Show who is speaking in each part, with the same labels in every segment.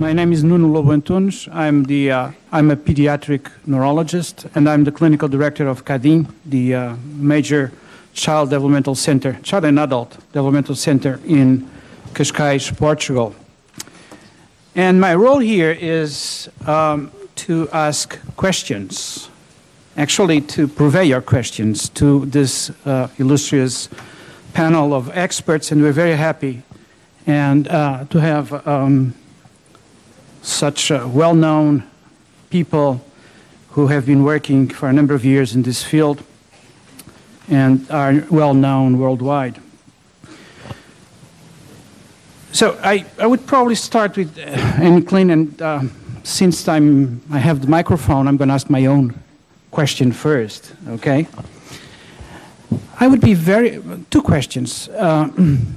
Speaker 1: My name is Nuno Lobo Antunes. I'm a pediatric neurologist, and I'm the clinical director of CADIM, the major child developmental center, child and adult developmental center in Cascais, Portugal. And my role here is to ask questions, actually to purvey your questions to this illustrious panel of experts, and we're very happy and to have such well-known people who have been working for a number of years in this field and are well-known worldwide. So I would probably start with Annie Klein, and since I have the microphone, I'm going to ask my own question first, okay? I would be two questions. I'm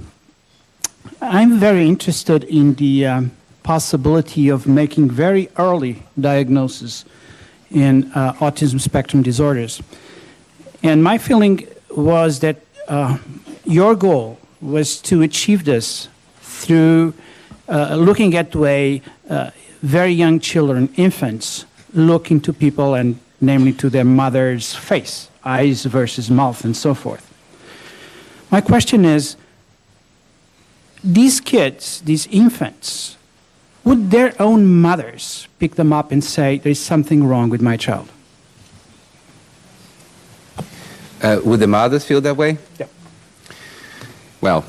Speaker 1: very interested in the possibility of making very early diagnosis in autism spectrum disorders. And my feeling was that your goal was to achieve this through looking at the way very young children, infants, look into people, and namely to their mother's face, eyes versus mouth, and so forth. My question is, these kids, these infants, would their own mothers pick them up and say, there's something wrong with my child?
Speaker 2: Would the mothers feel that way?
Speaker 1: Yeah.
Speaker 2: Well,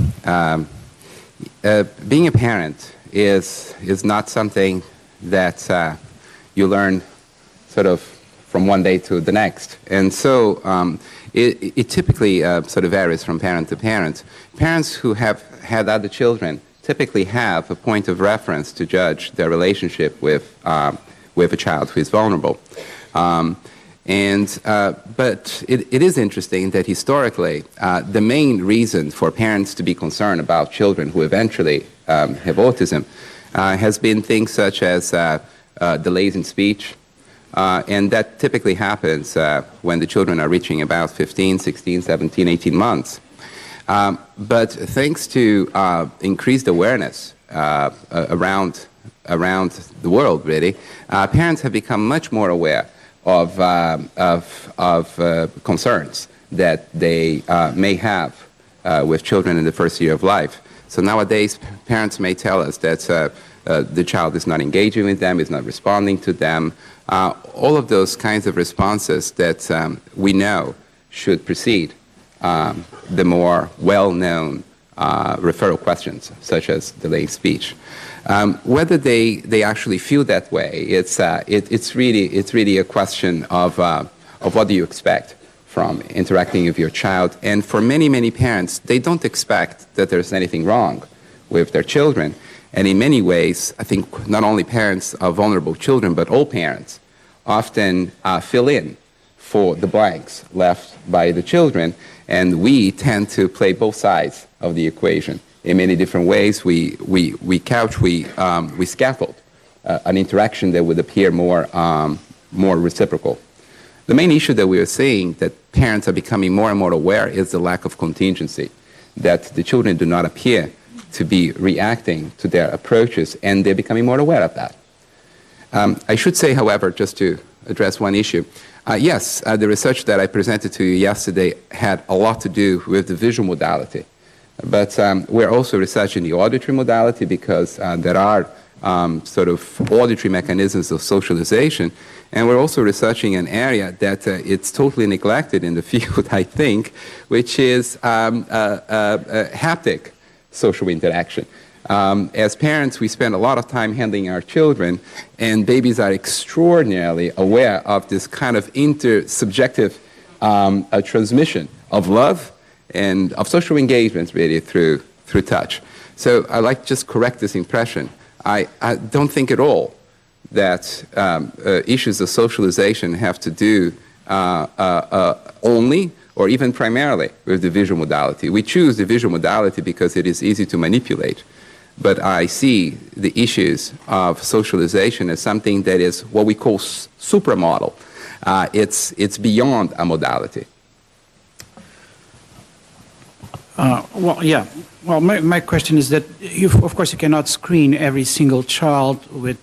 Speaker 2: being a parent is not something that you learn sort of from one day to the next. And so it typically sort of varies from parent to parent. Parents who have had other children typically have a point of reference to judge their relationship with a child who is vulnerable. But it is interesting that historically, the main reason for parents to be concerned about children who eventually have autism has been things such as delays in speech, and that typically happens when the children are reaching about 15, 16, 17, 18 months. But thanks to increased awareness around the world, really, parents have become much more aware of concerns that they may have with children in the first year of life. So nowadays, parents may tell us that the child is not engaging with them, is not responding to them. All of those kinds of responses that we know should precede the more well-known referral questions, such as delayed speech. Whether they actually feel that way, it's really a question of what do you expect from interacting with your child. And for many, many parents, they don't expect that there's anything wrong with their children. And in many ways, I think not only parents of vulnerable children, but all parents often fill in for the blanks left by the children. And we tend to play both sides of the equation in many different ways. We scaffold an interaction that would appear more reciprocal. The main issue that we are seeing that parents are becoming more and more aware is the lack of contingency, that the children do not appear to be reacting to their approaches, and they're becoming more aware of that. I should say, however, just to address one issue, yes, the research that I presented to you yesterday had a lot to do with the visual modality. But we're also researching the auditory modality because there are sort of auditory mechanisms of socialization. And we're also researching an area that it's totally neglected in the field, I think, which is haptic social interaction. As parents, we spend a lot of time handling our children, and babies are extraordinarily aware of this kind of intersubjective transmission of love and of social engagements, really, through touch. So I'd like to just correct this impression. I don't think at all that issues of socialization have to do only or even primarily with the visual modality. We choose the visual modality because it is easy to manipulate. But I see the issues of socialization as something that is what we call supramodal. It's beyond a modality.
Speaker 1: Well, yeah. Well, my question is that, of course, you cannot screen every single child with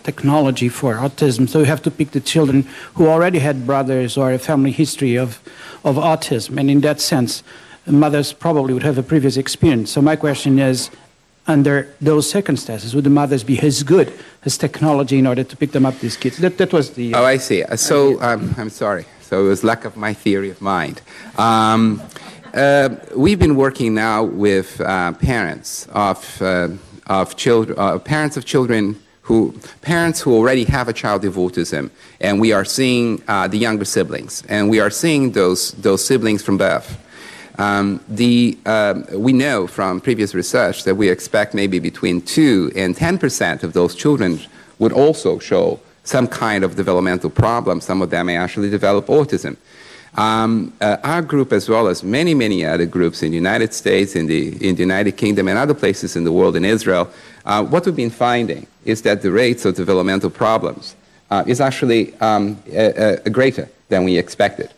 Speaker 1: technology for autism. So you have to pick the children who already had brothers or a family history of autism. And in that sense, mothers probably would have a previous experience. So my question is, under those circumstances, would the mothers be as good as technology in order to pick them up, these kids? That was the...
Speaker 2: Oh, I see. So, I'm sorry. So it was lack of my theory of mind. We've been working now with parents of children, parents who already have a child with autism, and we are seeing the younger siblings, and we are seeing those siblings from birth. We know from previous research that we expect maybe between 2 and 10% of those children would also show some kind of developmental problem. Some of them may actually develop autism. Our group, as well as many, many other groups in the United States, in the United Kingdom, and other places in the world, in Israel, what we've been finding is that the rates of developmental problems is actually greater than we expected.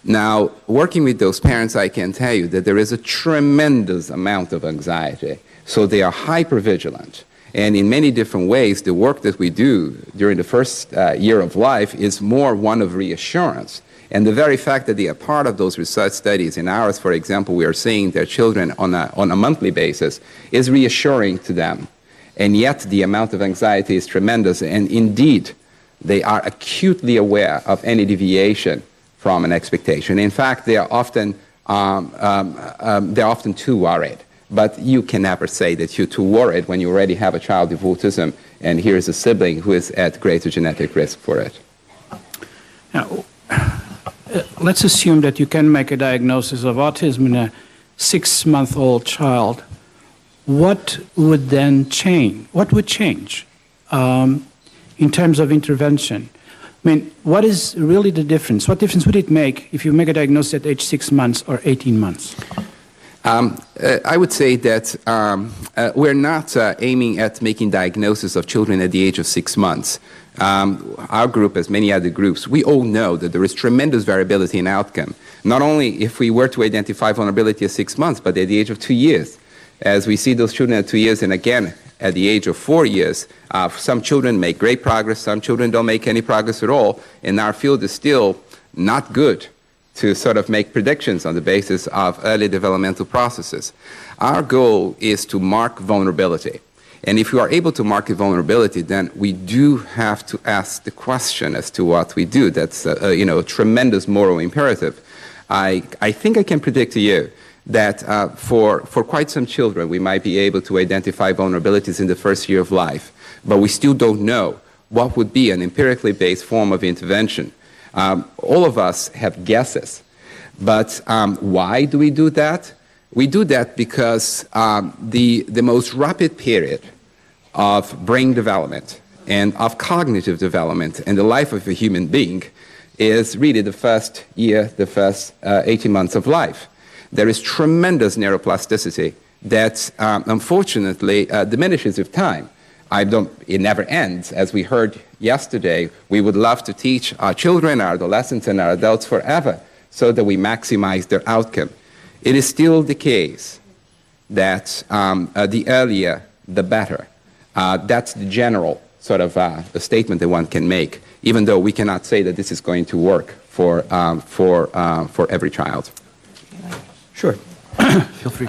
Speaker 2: Now, working with those parents, I can tell you that there is a tremendous amount of anxiety. So they are hypervigilant. And in many different ways, the work that we do during the first year of life is more one of reassurance. And the very fact that they are part of those research studies, in ours, for example, we are seeing their children on a monthly basis, is reassuring to them. And yet the amount of anxiety is tremendous. And indeed, they are acutely aware of any deviation from an expectation. In fact, they are often too worried. But you can never say that you're too worried when you already have a child with autism, and here's a sibling who is at greater genetic risk for it.
Speaker 1: Now, let's assume that you can make a diagnosis of autism in a 6-month-old child. What would then change? What would change in terms of intervention? I mean, what is really the difference? What difference would it make if you make a diagnosis at age 6 months or 18 months?
Speaker 2: I would say that we're not aiming at making diagnosis of children at the age of 6 months. Our group, as many other groups, we all know that there is tremendous variability in outcome. Not only if we were to identify vulnerability at 6 months, but at the age of 2 years. As we see those children at 2 years, and again, at the age of 4 years, some children make great progress, some children don't make any progress at all, and our field is still not good to sort of make predictions on the basis of early developmental processes. Our goal is to mark vulnerability. And if we are able to mark a vulnerability, then we do have to ask the question as to what we do. That's a tremendous moral imperative. I think I can predict to you that for quite some children, we might be able to identify vulnerabilities in the first year of life, but we still don't know what would be an empirically based form of intervention. All of us have guesses, but why do we do that? We do that because the most rapid period of brain development and of cognitive development in the life of a human being is really the first year, the first 18 months of life. There is tremendous neuroplasticity that unfortunately diminishes with time. It never ends. As we heard yesterday, we would love to teach our children, our adolescents, and our adults forever so that we maximize their outcome. It is still the case that the earlier, the better. That's the general sort of a statement that one can make, even though we cannot say that this is going to work for every child.
Speaker 1: Sure. Feel free.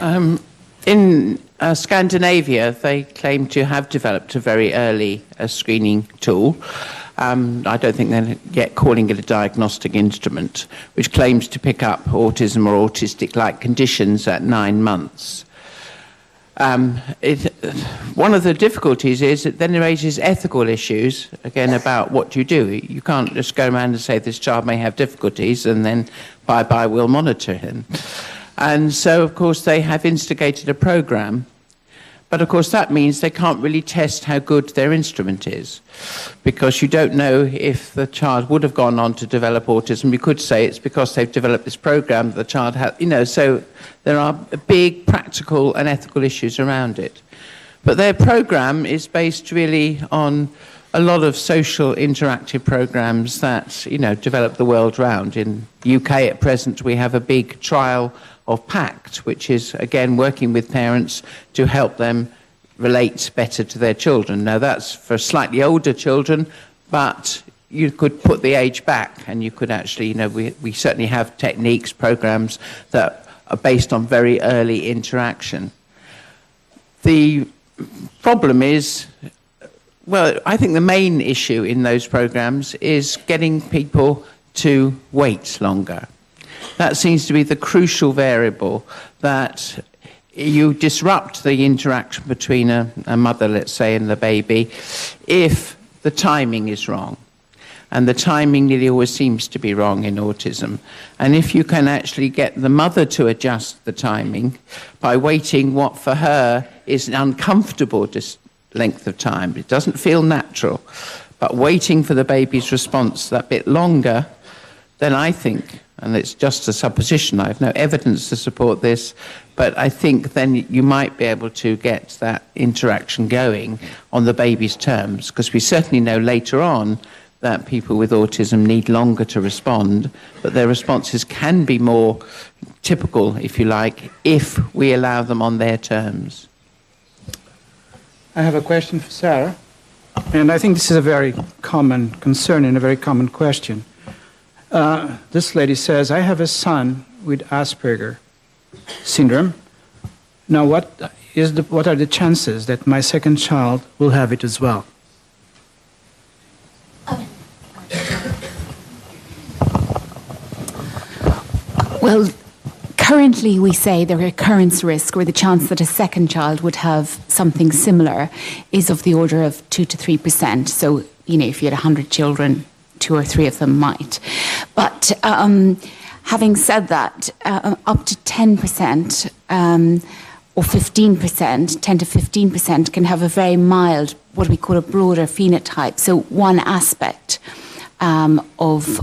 Speaker 3: In Scandinavia, they claim to have developed a very early screening tool. I don't think they're yet calling it a diagnostic instrument, which claims to pick up autism or autistic-like conditions at 9 months. One of the difficulties is that then it raises ethical issues, again, about what you do. You can't just go around and say this child may have difficulties and then bye-bye, we'll monitor him. And so, of course, they have instigated a program, but of course that means they can't really test how good their instrument is, because you don't know if the child would have gone on to develop autism. You could say it's because they've developed this program that the child has, so there are big practical and ethical issues around it. But their program is based really on a lot of social interactive programs that, develop the world round. In the UK at present, we have a big trial of PACT, which is, again, working with parents to help them relate better to their children. Now, that's for slightly older children, but you could put the age back, and you could actually, you know, we certainly have techniques, programs that are based on very early interaction. The problem is, well, I think the main issue in those programs is getting people to wait longer. That seems to be the crucial variable, that you disrupt the interaction between a mother, let's say, and the baby if the timing is wrong. And the timing nearly always seems to be wrong in autism. And if you can actually get the mother to adjust the timing by waiting what for her is an uncomfortable length of time, it doesn't feel natural, but waiting for the baby's response that bit longer, then I think, and it's just a supposition, I have no evidence to support this, but I think then you might be able to get that interaction going on the baby's terms, because we certainly know later on that people with autism need longer to respond, but their responses can be more typical, if you like, if we allow them on their terms.
Speaker 1: I have a question for Sarah, and I think this is a very common concern and a very common question. This lady says, I have a son with Asperger syndrome. Now, what are the chances that my second child will have it as well?
Speaker 4: Well, currently we say the recurrence risk, or the chance that a second child would have something similar, is of the order of 2 to 3%. So, you know, if you had 100 children, 2 or 3 of them might. But having said that, up to 10% or 15%, 10 to 15% can have a very mild, what we call a broader phenotype. So one aspect of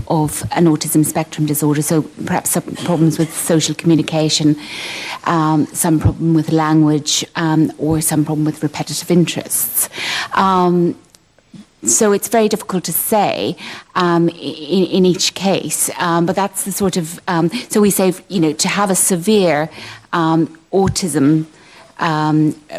Speaker 4: an autism spectrum disorder. So perhaps some problems with social communication, some problem with language, or some problem with repetitive interests. So it's very difficult to say in each case, but that's the sort of, so we say, you know, to have a severe autism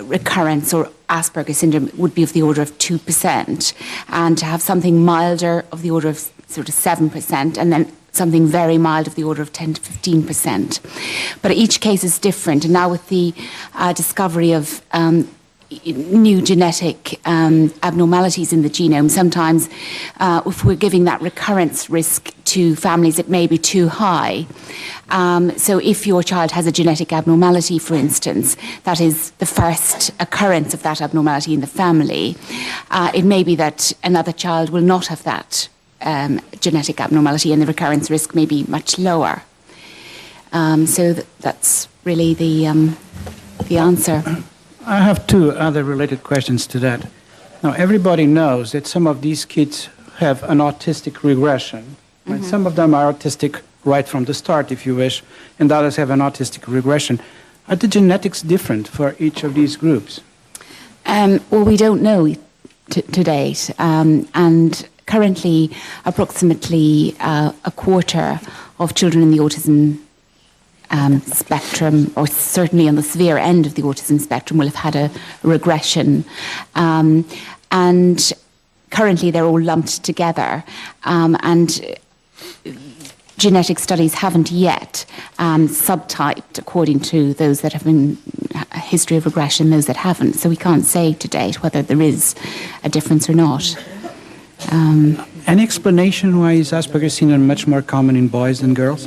Speaker 4: recurrence or Asperger syndrome would be of the order of 2%, and to have something milder of the order of sort of 7%, and then something very mild of the order of 10 to 15%. But each case is different, and now with the discovery of new genetic abnormalities in the genome, sometimes if we're giving that recurrence risk to families, it may be too high. So if your child has a genetic abnormality, for instance, that is the first occurrence of that abnormality in the family, it may be that another child will not have that genetic abnormality, and the recurrence risk may be much lower. So that's really the answer.
Speaker 1: I have 2 other related questions to that. Now, everybody knows that some of these kids have an autistic regression. Right? Some of them are autistic right from the start, if you wish, and others have an autistic regression. Are the genetics different for each of these groups?
Speaker 4: Well, we don't know to date, and currently approximately a quarter of children in the autism spectrum, or certainly on the severe end of the autism spectrum, will have had a regression. And currently they're all lumped together. And genetic studies haven't yet subtyped according to those that have been a history of regression, those that haven't. So we can't say to date whether there is a difference or not.
Speaker 1: Any explanation why is Asperger's syndrome much more common in boys than girls?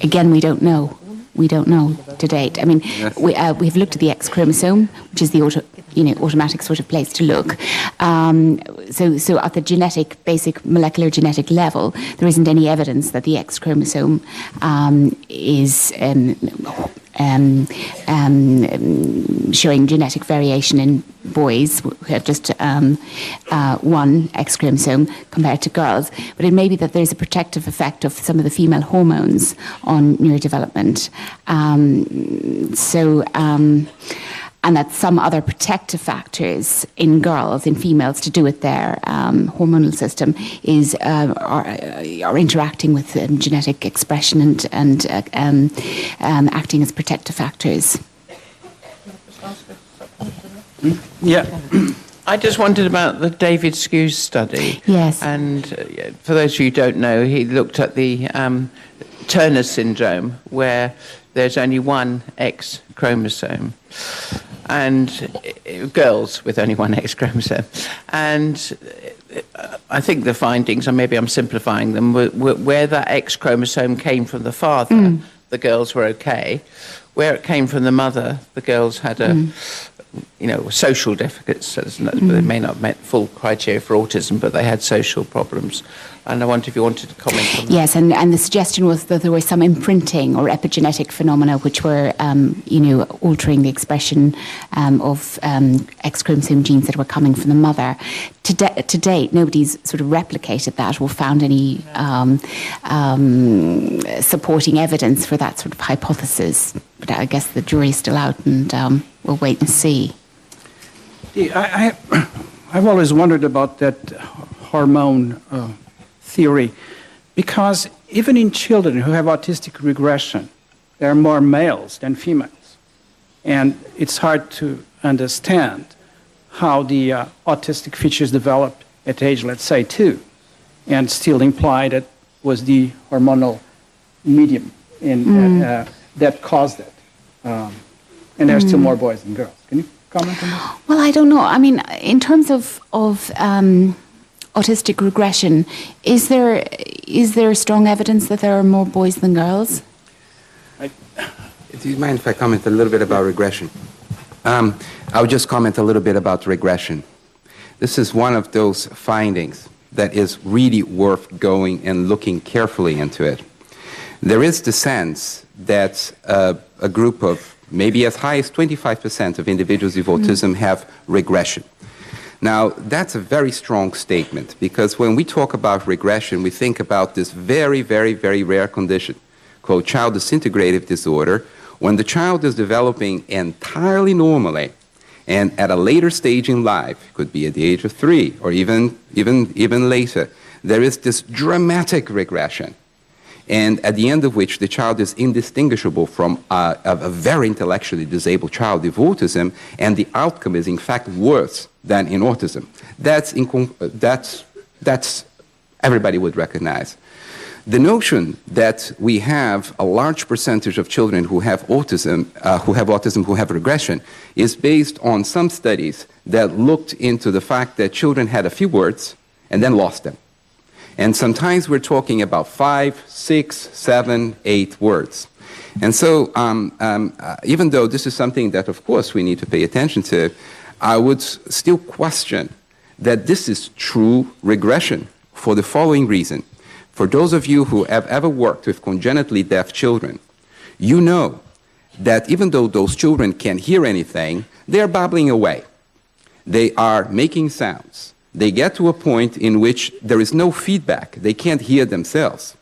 Speaker 4: Again, we don't know. We don't know to date. I mean, we've looked at the X chromosome, which is the automatic sort of place to look. So at the basic molecular genetic level, there isn't any evidence that the X chromosome is showing genetic variation in boys who have just one X chromosome compared to girls. But it may be that there's a protective effect of some of the female hormones on neurodevelopment. and that some other protective factors in girls, in females, to do with their hormonal system are interacting with genetic expression and acting as protective factors.
Speaker 1: Yeah.
Speaker 3: I just wondered about the David Skew's study.
Speaker 4: Yes.
Speaker 3: And for those of you who don't know, he looked at the Turner syndrome, where there's only one X chromosome, and girls with only one X chromosome. And I think the findings, or maybe I'm simplifying them, were where that X chromosome came from the father, the girls were okay. Where it came from the mother, the girls had a social difficulties. They may not have met full criteria for autism, but they had social problems. And I wonder if you wanted to comment on that.
Speaker 4: Yes, and the suggestion was that there was some imprinting or epigenetic phenomena which were, altering the expression of X chromosome genes that were coming from the mother. To date, nobody's sort of replicated that or found any supporting evidence for that sort of hypothesis. But I guess the jury's still out, and we'll wait and see.
Speaker 1: I've always wondered about that hormone theory, because even in children who have autistic regression, there are more males than females. And it's hard to understand how the autistic features developed at age, let's say, 2, and still imply that was the hormonal medium that caused it. And there are still more boys than girls. Can you comment on that?
Speaker 4: Well, I don't know. I mean, in terms of autistic regression, is there strong evidence that there are more boys than girls?
Speaker 2: Do you mind if I comment a little bit about regression? I'll just comment a little bit about regression. This is one of those findings that is really worth going and looking carefully into it. There is the sense that a group of maybe as high as 25% of individuals with autism have regression. Now, that's a very strong statement, because when we talk about regression, we think about this very, very, very rare condition called child disintegrative disorder, when the child is developing entirely normally, and at a later stage in life, could be at the age of 3 or even later, there is this dramatic regression, and at the end of which the child is indistinguishable from a very intellectually disabled child with autism, and the outcome is in fact worse than in autism. That's everybody would recognize. The notion that we have a large percentage of children who have autism, who have regression, is based on some studies that looked into the fact that children had a few words and then lost them. And sometimes we're talking about 5, 6, 7, 8 words. And so even though this is something that, of course, we need to pay attention to, I would still question that this is true regression for the following reason. For those of you who have ever worked with congenitally deaf children, you know that even though those children can't hear anything, they're babbling away. They are making sounds. They get to a point in which there is no feedback. They can't hear themselves.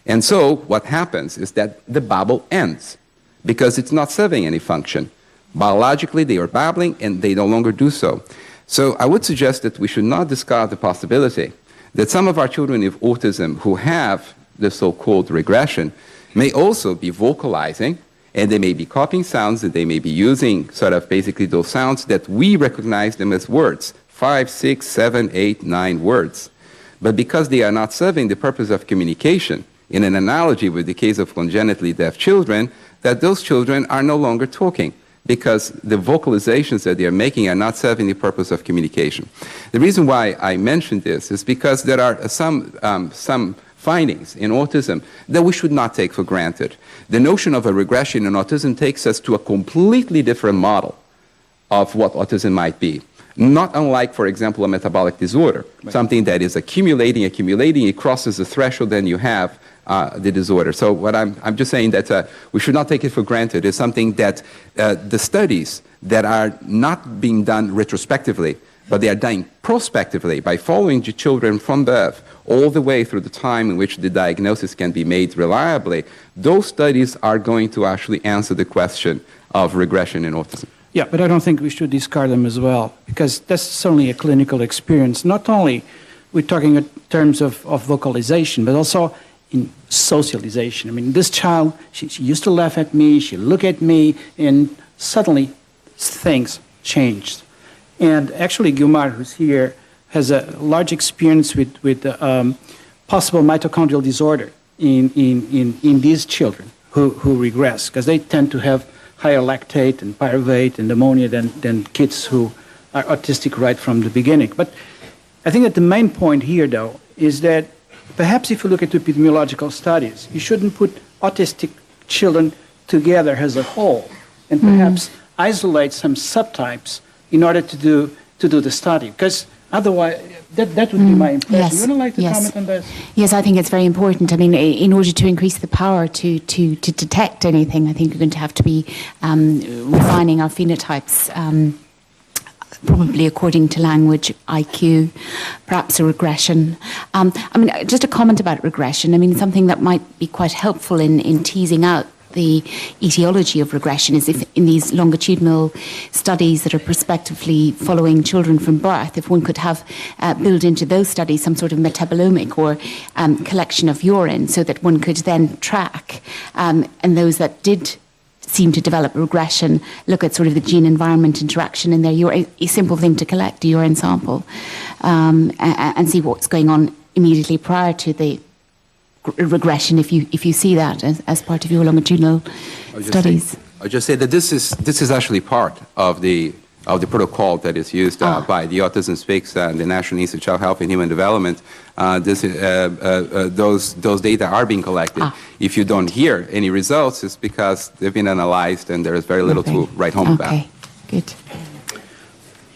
Speaker 2: And so what happens is that the babble ends because it's not serving any function. Biologically, they are babbling and they no longer do so. So I would suggest that we should not discard the possibility that some of our children with autism who have the so-called regression may also be vocalizing, and they may be copying sounds, that they may be using sort of basically those sounds that we recognize them as words, 5, 6, 7, 8, 9 words. But because they are not serving the purpose of communication, in an analogy with the case of congenitally deaf children, that those children are no longer talking, because the vocalizations that they are making are not serving the purpose of communication. The reason why I mention this is because there are some findings in autism that we should not take for granted. The notion of a regression in autism takes us to a completely different model of what autism might be. Not unlike, for example, a metabolic disorder, something that is accumulating, it crosses the threshold, then you have the disorder. So what I'm just saying that we should not take it for granted. It's something that the studies that are not being done retrospectively, but they are done prospectively by following the children from birth all the way through the time in which the diagnosis can be made reliably, those studies are going to actually answer the question of regression in autism.
Speaker 1: Yeah, but I don't think we should discard them as well, because that's certainly a clinical experience. Not only we're talking in terms of vocalization, but also in socialization. I mean, this child, she used to laugh at me, she looked at me, and suddenly things changed. And actually, Gilmar, who's here, has a large experience with possible mitochondrial disorder in these children who regress, because they tend to have higher lactate and pyruvate and ammonia than kids who are autistic right from the beginning. But I think that the main point here, though, is that perhaps if you look at epidemiological studies, you shouldn't put autistic children together as a whole, and perhaps isolate some subtypes in order to do the study, because otherwise, that would be my impression.
Speaker 4: Yes.
Speaker 1: Would you like to
Speaker 4: Yes.
Speaker 1: comment on this?
Speaker 4: Yes, I think it's very important. I mean, in order to increase the power to detect anything, I think we're going to have to be refining our phenotypes, probably according to language, IQ, perhaps a regression. I mean, just a comment about regression. I mean, something that might be quite helpful in teasing out the etiology of regression is if in these longitudinal studies that are prospectively following children from birth, if one could have built into those studies some sort of metabolomic or collection of urine so that one could then track, and those that did seem to develop regression, look at sort of the gene-environment interaction in their urine, a simple thing to collect a urine sample and see what's going on immediately prior to the regression, if you see that as part of your longitudinal studies.
Speaker 2: I'll just say that this is actually part of the protocol that is used by the Autism Speaks and the National Institute of Child Health and Human Development. Those data are being collected. If you don't hear any results, it's because they've been analyzed and there is very little to write home about.
Speaker 4: Okay, good.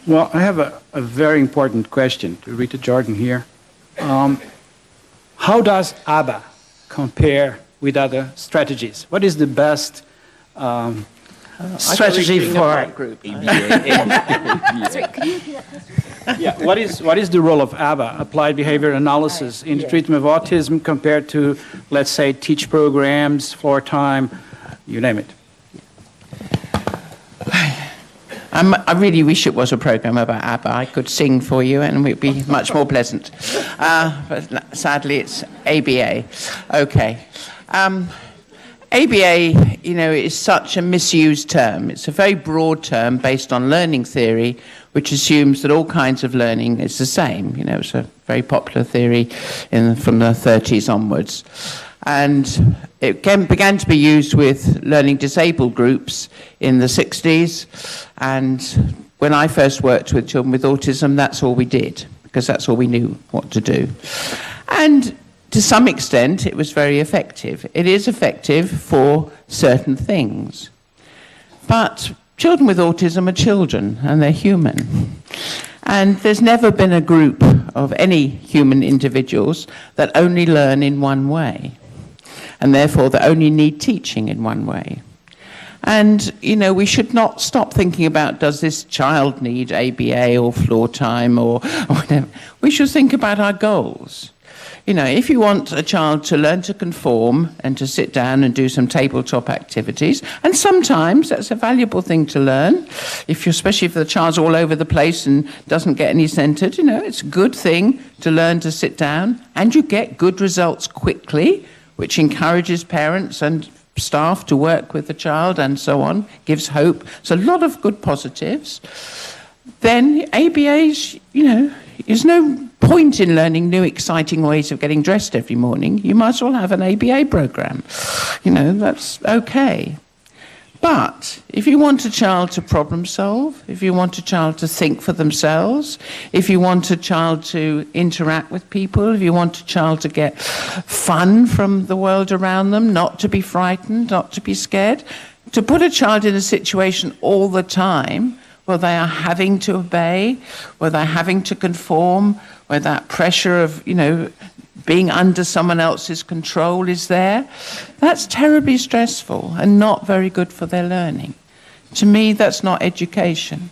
Speaker 1: Well, I have a very important question to Rita Jordan here. How does ABBA compare with other strategies? What is the best strategy for
Speaker 3: group?
Speaker 1: Yeah, what is the role of ABBA, applied behavior analysis, in the treatment of autism compared to, let's say, teach programs, floor time, you name it?
Speaker 3: I really wish it was a program about ABBA. I could sing for you and it would be much more pleasant. But sadly, it's ABA. Okay. ABA, is such a misused term. It's a very broad term based on learning theory, which assumes that all kinds of learning is the same. It's a very popular theory from the 30s onwards. And it began to be used with learning disabled groups in the 60s. And when I first worked with children with autism, that's all we did, because that's all we knew what to do. And to some extent, it was very effective. It is effective for certain things. But children with autism are children, and they're human. And there's never been a group of any human individuals that only learn in one way, and therefore that only need teaching in one way. And, we should not stop thinking about, does this child need ABA or floor time or whatever. We should think about our goals. If you want a child to learn to conform and to sit down and do some tabletop activities, and sometimes that's a valuable thing to learn, especially if the child's all over the place and doesn't get any centered, it's a good thing to learn to sit down, and you get good results quickly, which encourages parents and staff to work with the child and so on, gives hope. So a lot of good positives. Then ABA's, there's no point in learning new exciting ways of getting dressed every morning. You might as well have an ABA program. That's okay. But if you want a child to problem solve, if you want a child to think for themselves, if you want a child to interact with people, if you want a child to get fun from the world around them, not to be frightened, not to be scared, to put a child in a situation all the time where they are having to obey, where they're having to conform, where that pressure of, being under someone else's control is there, that's terribly stressful and not very good for their learning. To me, that's not education.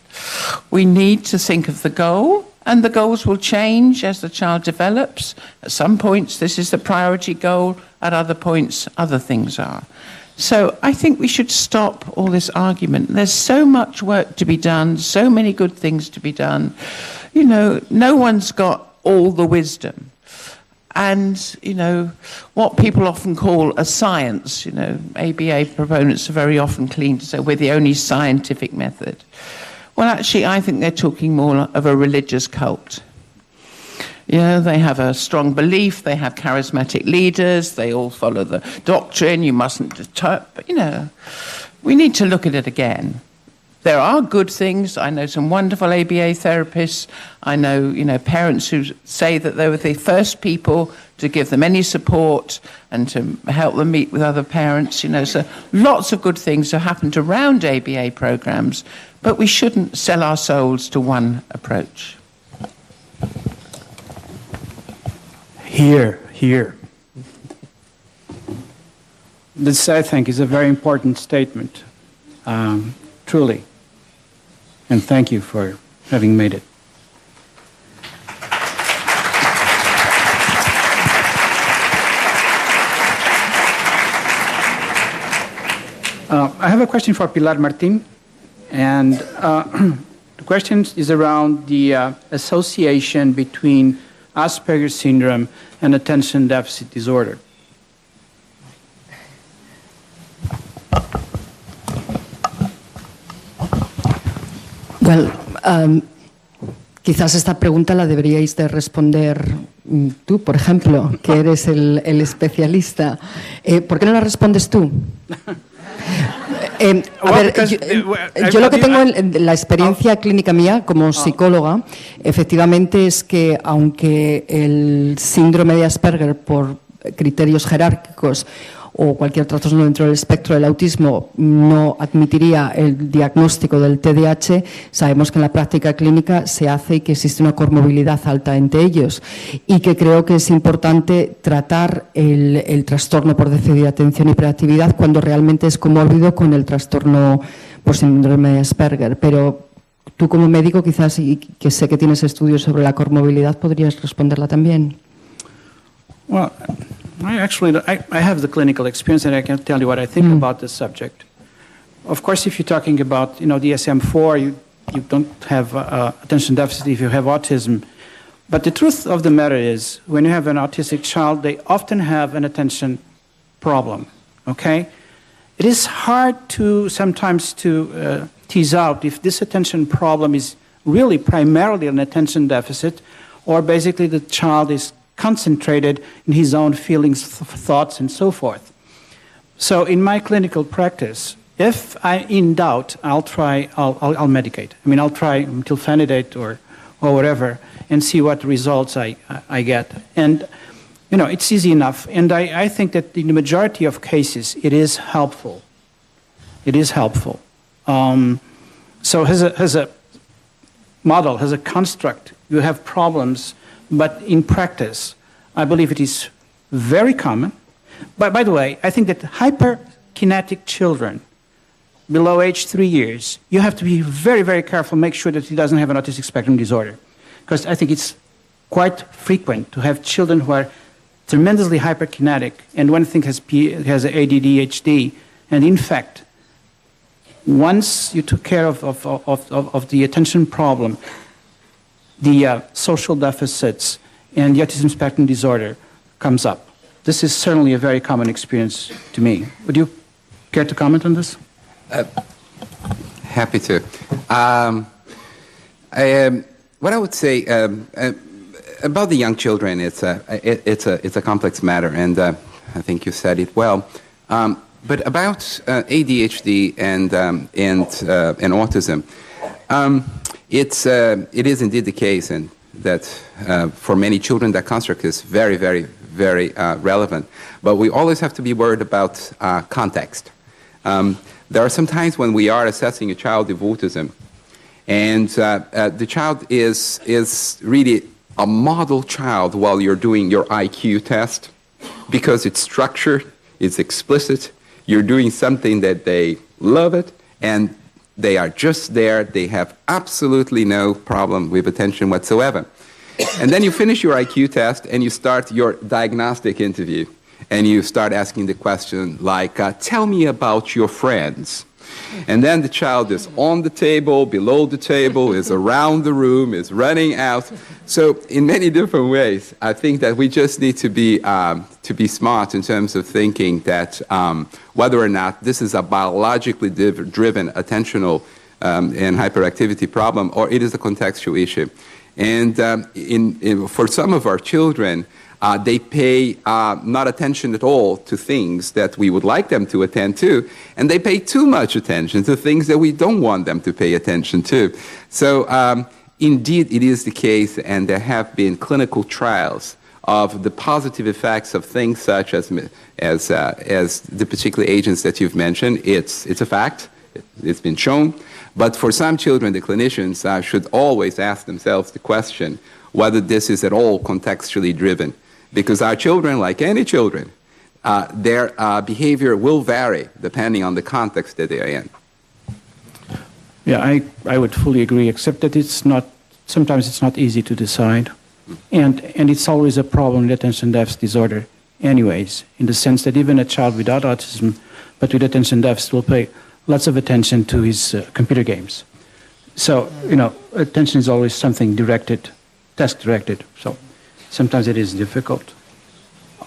Speaker 3: We need to think of the goal, and the goals will change as the child develops. At some points, this is the priority goal. At other points, other things are. So I think we should stop all this argument. There's so much work to be done, so many good things to be done. You know, no one's got all the wisdom. And, you know, what people often call a science, you know, ABA proponents are very often clean to say we're the only scientific method. Well, actually, I think they're talking more of a religious cult. You know, they have a strong belief, they have charismatic leaders, they all follow the doctrine, you mustn't deter, but, you know, we need to look at it again. There are good things. I know some wonderful ABA therapists. I know, you know, parents who say that they were the first people to give them any support and to help them meet with other parents. You know, so lots of good things have happened around ABA programs, but we shouldn't sell our souls to one approach.
Speaker 1: Here. This, I think, is a very important statement, truly. And thank you for having made it. I have a question for Pilar Martin, and the question is around the association between Asperger's syndrome and attention deficit disorder.
Speaker 5: Well, quizás esta pregunta la deberíais de responder tú, por ejemplo, que eres el especialista. ¿Por qué no la respondes tú? Yo lo que tengo en la experiencia clínica mía como psicóloga, efectivamente, es que aunque el síndrome de Asperger, por criterios jerárquicos o cualquier trastorno dentro del espectro del autismo, no admitiría el diagnóstico del TDAH, sabemos que en la práctica clínica se hace y que existe una comorbilidad alta entre ellos, y que creo que es importante tratar el trastorno por déficit de atención y hiperactividad cuando realmente es comórbido con el trastorno por síndrome de Asperger. Pero tú, como médico, quizás, y que sé que tienes estudios sobre la comorbilidad, podrías responderla también.
Speaker 1: Well, I have the clinical experience, and I can tell you what I think about this subject. Of course, if you're talking about, you know, DSM-4, you don't have attention deficit if you have autism. But the truth of the matter is, when you have an autistic child, they often have an attention problem, okay? It is hard to sometimes to tease out if this attention problem is really primarily an attention deficit, or basically the child is concentrated in his own feelings, thoughts, and so forth. So in my clinical practice, if I'm in doubt, I'll medicate. I mean, I'll try methylphenidate or whatever and see what results I get. And, you know, it's easy enough. And I think that in the majority of cases, it is helpful. It is helpful. So as a model, as a construct, you have problems. But in practice, I believe it is very common. But by the way, I think that hyperkinetic children below age 3 years, you have to be very, very careful, make sure that he doesn't have an autistic spectrum disorder. Because I think it's quite frequent to have children who are tremendously hyperkinetic, and one thing has ADD, ADHD, and in fact, once you took care of the attention problem, the social deficits and the autism spectrum disorder comes up. This is certainly a very common experience to me. Would you care to comment on this?
Speaker 2: Happy to. What I would say about the young children, it's a complex matter, and I think you said it well. But about ADHD and autism. It is indeed the case, and that for many children that construct is very, very, very relevant. But we always have to be worried about context. There are some times when we are assessing a child with autism, and the child is really a model child while you're doing your IQ test, because it's structured, it's explicit, you're doing something that they love it, and they are just there. They have absolutely no problem with attention whatsoever. And then you finish your IQ test and you start your diagnostic interview. and you start asking the question like, tell me about your friends. And then the child is on the table, below the table, is around the room, is running out. So in many different ways, I think that we just need to be smart in terms of thinking that whether or not this is a biologically driven attentional and hyperactivity problem, or it is a contextual issue. And for some of our children, they pay not attention at all to things that we would like them to attend to, and they pay too much attention to things that we don't want them to pay attention to. So indeed, it is the case, and there have been clinical trials of the positive effects of things such as the particular agents that you've mentioned. It's a fact. It's been shown. But for some children, the clinicians should always ask themselves the question whether this is at all contextually driven. Because our children, like any children, their behavior will vary depending on the context that they are in.
Speaker 1: Yeah, I would fully agree, except that sometimes it's not easy to decide. And it's always a problem with attention deficit disorder anyways, in the sense that even a child without autism, but with attention deficit, will pay lots of attention to his computer games. So, attention is always something directed, task-directed. So sometimes it is difficult.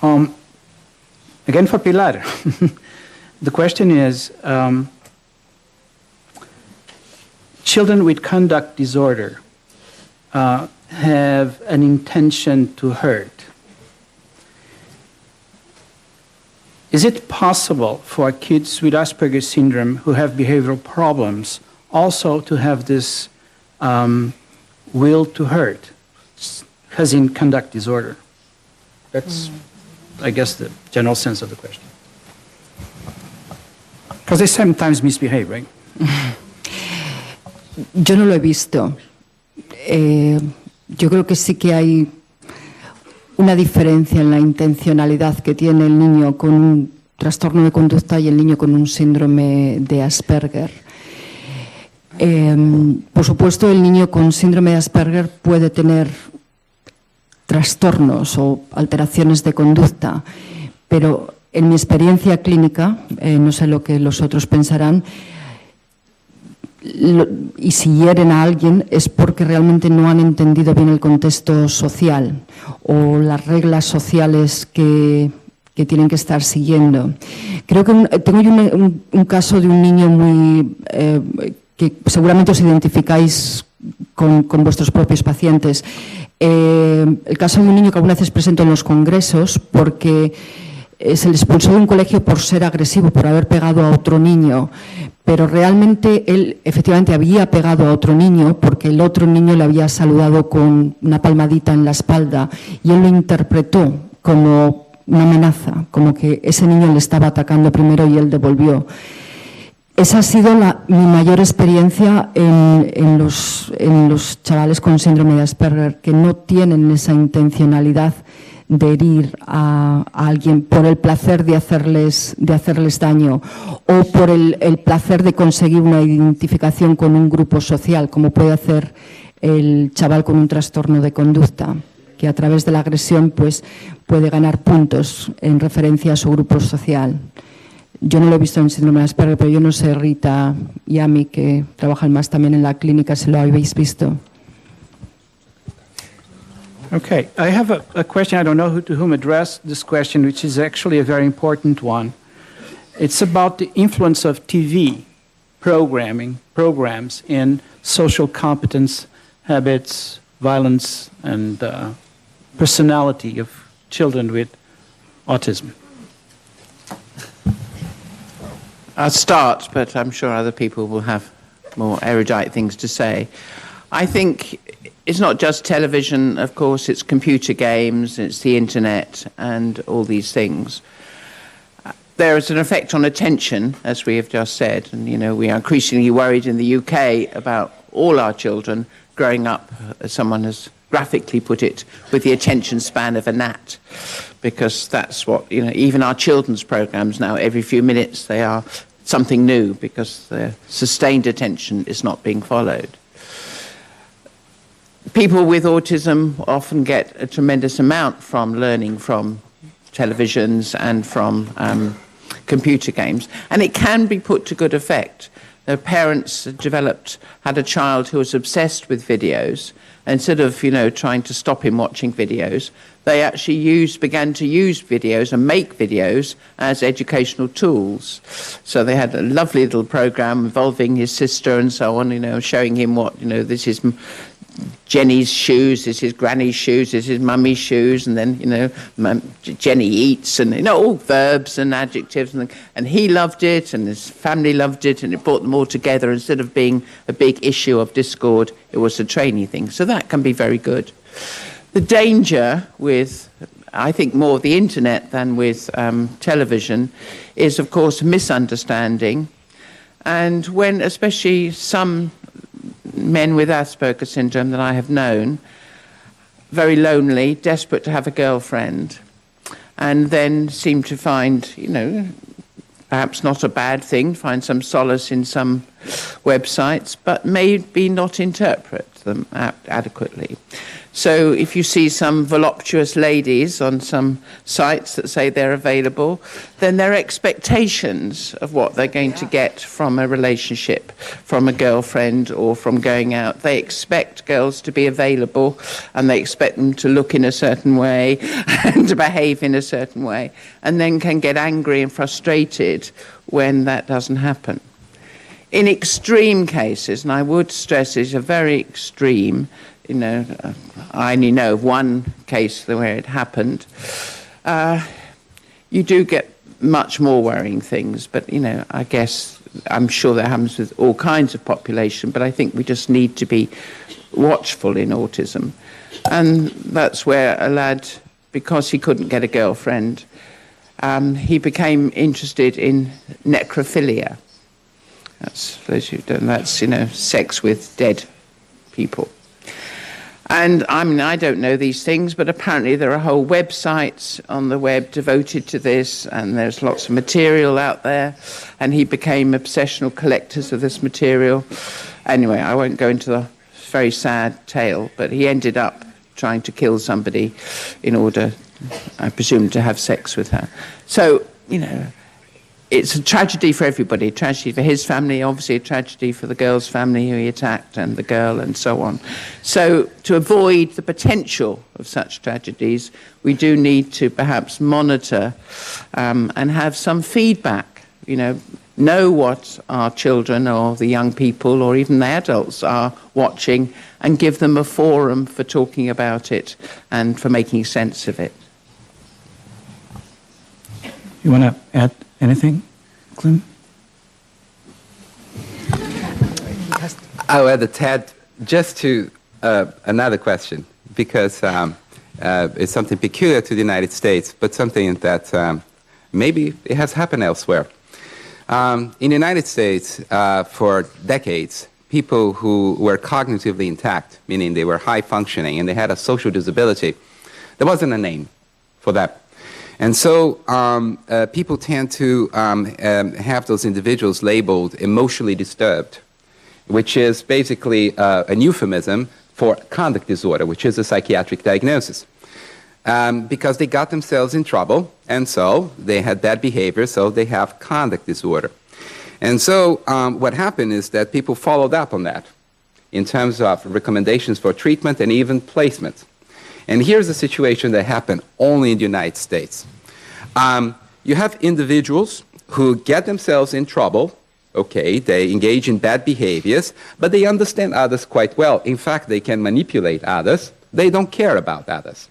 Speaker 1: Again, for Pilar, the question is, children with conduct disorder have an intention to hurt. Is it possible for kids with Asperger's syndrome who have behavioral problems also to have this will to hurt, as in conduct disorder? That's, I guess, the general sense of the question. Because they sometimes misbehave, right?
Speaker 5: Yo no lo he visto. Yo creo que sí que hay una diferencia en la intencionalidad que tiene el niño con un trastorno de conducta y el niño con un síndrome de Asperger. Por supuesto, el niño con síndrome de Asperger puede tener trastornos o alteraciones de conducta, pero en mi experiencia clínica, no sé lo que los otros pensarán, y si hieren a alguien es porque realmente no han entendido bien el contexto social o las reglas sociales que tienen que estar siguiendo. Creo que tengo yo un caso de un niño muy que seguramente os identificáis con vuestros propios pacientes. El caso de un niño que algunas veces presento en los congresos porque se le expulsó de un colegio por ser agresivo, por haber pegado a otro niño, pero realmente él efectivamente había pegado a otro niño porque el otro niño le había saludado con una palmadita en la espalda y él lo interpretó como una amenaza, como que ese niño le estaba atacando primero y él devolvió. Esa ha sido mi mayor experiencia en los chavales con síndrome de Asperger, que no tienen esa intencionalidad de herir a alguien por el placer de hacerles daño o por el placer de conseguir una identificación con un grupo social, como puede hacer el chaval con un trastorno de conducta, que a través de la agresión pues, puede ganar puntos en referencia a su grupo social. Yo no lo he visto en síndrome de Asperger, pero yo no sé, Rita y Ami, que trabajan más también en la clínica, si lo habéis visto.
Speaker 1: Okay, I have a question. I don't know to whom address this question, which is actually a very important one. It's about the influence of TV programs in social competence, habits, violence, and personality of children with autism.
Speaker 3: I'll start, but I'm sure other people will have more erudite things to say. I think it's not just television, of course, it's computer games, it's the internet, and all these things. There is an effect on attention, as we have just said, and we are increasingly worried in the UK about all our children growing up, as someone has graphically put it, with the attention span of a gnat, because that's what, even our children's programs now, every few minutes they are something new, because their sustained attention is not being followed. People with autism often get a tremendous amount from learning from televisions and from computer games. And it can be put to good effect. Their parents had a child who was obsessed with videos. Instead of, trying to stop him watching videos, they actually began to use videos and make videos as educational tools. So they had a lovely little program involving his sister and so on, showing him what, this is Jenny's shoes, this is Granny's shoes, this is Mummy's shoes, and then, Jenny eats, and, all verbs and adjectives. And he loved it, and his family loved it, and it brought them all together. Instead of being a big issue of discord, it was a training thing. So that can be very good. The danger with, I think, more the internet than with television is, of course, misunderstanding. And when especially some men with Asperger syndrome that I have known, very lonely, desperate to have a girlfriend, and then seem to find, perhaps not a bad thing, find some solace in some websites, but maybe not interpret them adequately. So if you see some voluptuous ladies on some sites that say they're available, then their expectations of what they're going to get from a relationship, from a girlfriend or from going out, they expect girls to be available and they expect them to look in a certain way and to behave in a certain way, and then can get angry and frustrated when that doesn't happen. In extreme cases, and I would stress it's a very extreme, I only know of one case where it happened. You do get much more worrying things, but, I guess I'm sure that happens with all kinds of population, but I think we just need to be watchful in autism. And that's where a lad, because he couldn't get a girlfriend, he became interested in necrophilia. That's, sex with dead people. And I don't know these things, but apparently there are whole websites on the web devoted to this, and there's lots of material out there, and he became obsessional collectors of this material. Anyway, I won't go into the very sad tale, but he ended up trying to kill somebody in order, I presume, to have sex with her. So, it's a tragedy for everybody, a tragedy for his family, obviously a tragedy for the girl's family who he attacked and the girl and so on. So to avoid the potential of such tragedies, we do need to perhaps monitor and have some feedback, know what our children or the young people or even the adults are watching and give them a forum for talking about it and for making sense of it.
Speaker 1: You want to add anything, Clint?
Speaker 2: I'll add a tad just to another question, because it's something peculiar to the United States, but something that maybe it has happened elsewhere. In the United States, for decades, people who were cognitively intact, meaning they were high functioning and they had a social disability, there wasn't a name for that. And so people tend to have those individuals labeled emotionally disturbed, which is basically an euphemism for conduct disorder, which is a psychiatric diagnosis. Because they got themselves in trouble, and so they had bad behavior, so they have conduct disorder. And so what happened is that people followed up on that in terms of recommendations for treatment and even placement. And here's a situation that happened only in the United States. You have individuals who get themselves in trouble. Okay, they engage in bad behaviors, but they understand others quite well. In fact, they can manipulate others. They don't care about others.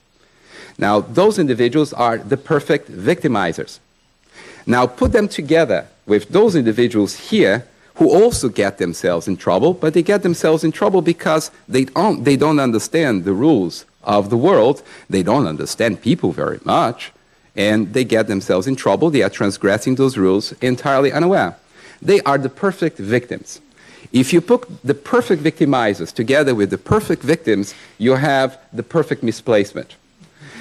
Speaker 2: Now, those individuals are the perfect victimizers. Now, put them together with those individuals here who also get themselves in trouble, but they get themselves in trouble because they don't understand the rules of the world. They don't understand people very much, and they get themselves in trouble. They are transgressing those rules entirely unaware. They are the perfect victims. If you put the perfect victimizers together with the perfect victims, you have the perfect misplacement.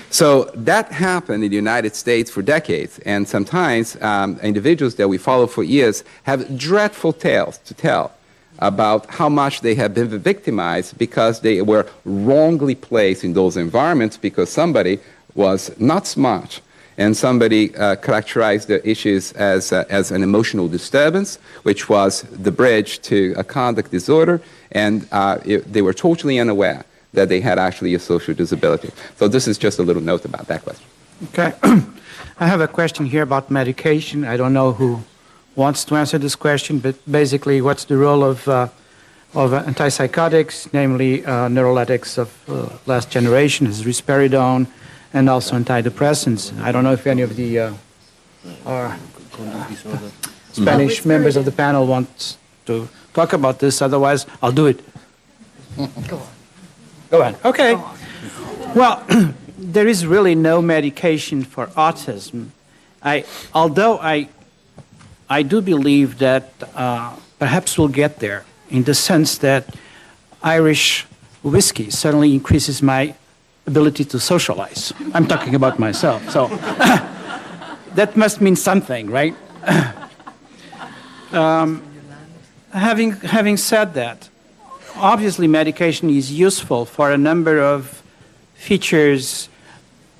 Speaker 2: So that happened in the United States for decades, and sometimes individuals that we follow for years have dreadful tales to tell about how much they have been victimized because they were wrongly placed in those environments because somebody was not smart And somebody characterized the issues as an emotional disturbance, which was the bridge to a conduct disorder, and they were totally unaware that they had actually a social disability. So this is just a little note about that question.
Speaker 1: Okay. I have a question here about medication. I don't know who wants to answer this question, but basically what's the role of antipsychotics, namely neuroleptics of last generation, is risperidone, and also antidepressants. I don't know if any of the Spanish members of the panel want to talk about this, otherwise I'll do it.
Speaker 5: Go on.
Speaker 1: Go on. Okay. Well, there is really no medication for autism. Although I do believe that perhaps we'll get there, in the sense that Irish whiskey certainly increases my ability to socialize. I'm talking about myself, so that must mean something, right? Having said that, obviously medication is useful for a number of features,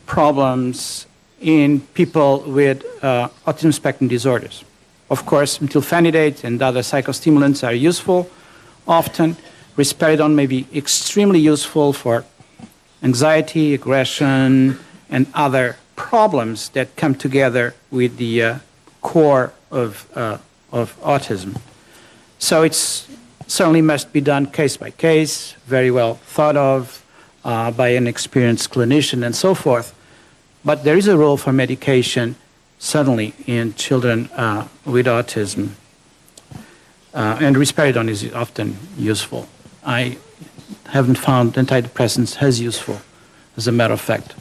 Speaker 1: problems in people with autism spectrum disorders. Of course, methylphenidate and other psychostimulants are useful. Often, risperidone may be extremely useful for anxiety, aggression, and other problems that come together with the core of autism. So it's certainly must be done case by case, very well thought of by an experienced clinician and so forth. But there is a role for medication, certainly in children with autism. And risperidone is often useful. I haven't found antidepressants as useful, as a matter of fact.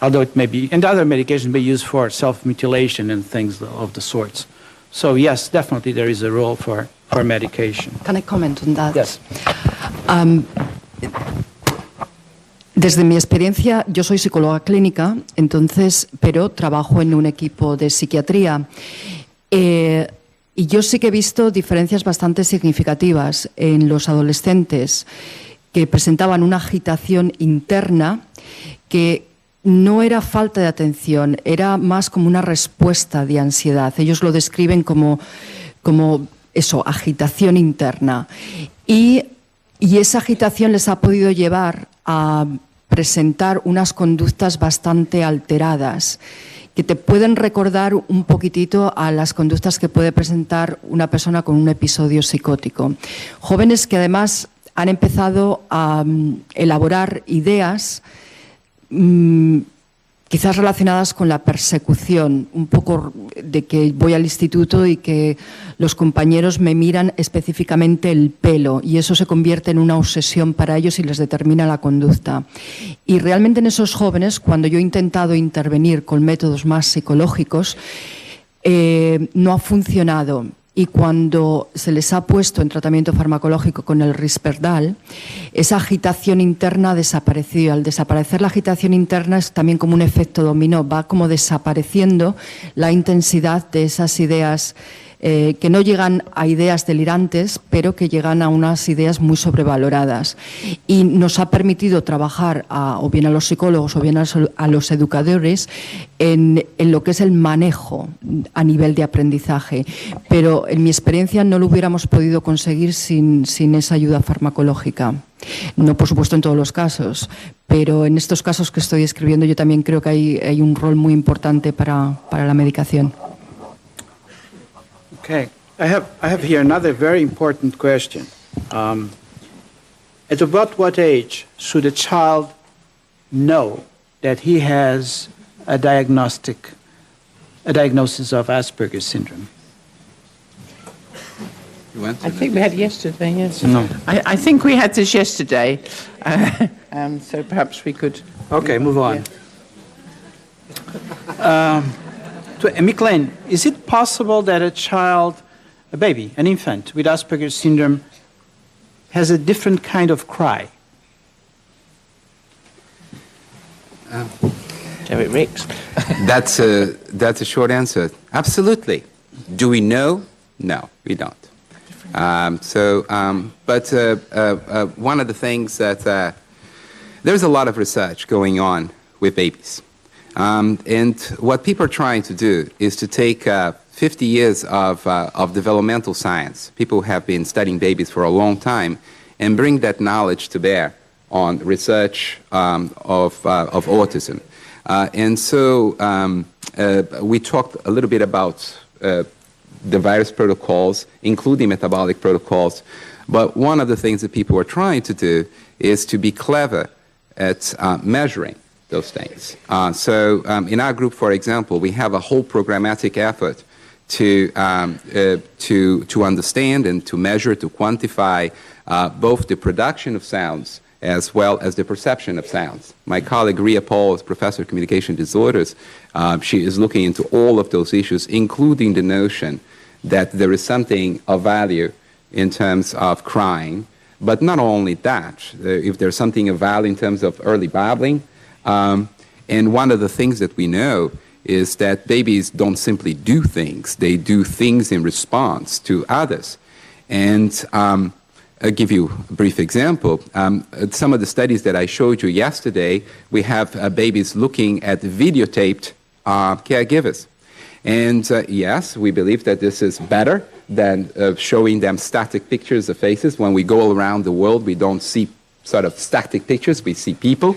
Speaker 1: Although it may be, and other medications may be used for self-mutilation and things of the sorts. So yes, definitely there is a role for medication.
Speaker 5: Can I comment on that?
Speaker 1: Yes.
Speaker 5: Desde mi experiencia, yo soy psicóloga clínica, entonces, pero trabajo en un equipo de psiquiatría. Y yo sí que he visto diferencias bastante significativas en los adolescentes que presentaban una agitación interna que no era falta de atención, era más como una respuesta de ansiedad. Ellos lo describen como eso, agitación interna. Y esa agitación les ha podido llevar a presentar unas conductas bastante alteradas, que te pueden recordar un poquitito a las conductas que puede presentar una persona con un episodio psicótico. Jóvenes que además han empezado a elaborar ideas quizás relacionadas con la persecución, un poco de que voy al instituto y que los compañeros me miran específicamente el pelo y eso se convierte en una obsesión para ellos y les determina la conducta. Y realmente en esos jóvenes, cuando yo he intentado intervenir con métodos más psicológicos, no ha funcionado. Y cuando se les ha puesto en tratamiento farmacológico con el Risperdal, esa agitación interna ha desaparecido. Al desaparecer la agitación interna es también como un efecto dominó, va como desapareciendo la intensidad de esas ideas que no llegan a ideas delirantes, pero que llegan a unas ideas muy sobrevaloradas. Y nos ha permitido trabajar o bien a los psicólogos o bien a los educadores en lo que es el manejo a nivel de aprendizaje. Pero en mi experiencia no lo hubiéramos podido conseguir sin esa ayuda farmacológica. No, por supuesto, en todos los casos, pero en estos casos que estoy escribiendo yo también creo que hay un rol muy importante para la medicación.
Speaker 1: Okay, I have here another very important question. At about what age should a child know that he has a diagnosis of Asperger's syndrome?
Speaker 3: I think we had yesterday, yes.
Speaker 1: No.
Speaker 3: I think we had this yesterday, so perhaps we could...
Speaker 1: Okay, move on. Mikleen, is it possible that a baby, an infant with Asperger's syndrome has a different kind of cry?
Speaker 3: Derek Ricks.
Speaker 2: That's a short answer. Absolutely. Do we know? No, we don't. But one of the things that there's a lot of research going on with babies. And what people are trying to do is to take 50 years of developmental science, people who have been studying babies for a long time, and bring that knowledge to bear on research of autism. And so we talked a little bit about the various protocols, including metabolic protocols. But one of the things that people are trying to do is to be clever at measuring those things. So in our group, for example, we have a whole programmatic effort to understand and to measure, to quantify both the production of sounds as well as the perception of sounds. My colleague Ria Paul is professor of communication disorders. She is looking into all of those issues, including the notion that there is something of value in terms of crying, but not only that, if there's something of value in terms of early babbling. And one of the things that we know is that babies don't simply do things, they do things in response to others. And I'll give you a brief example. Some of the studies that I showed you yesterday, we have babies looking at videotaped caregivers. And yes, we believe that this is better than showing them static pictures of faces. When we go around the world, we don't see sort of static pictures, we see people.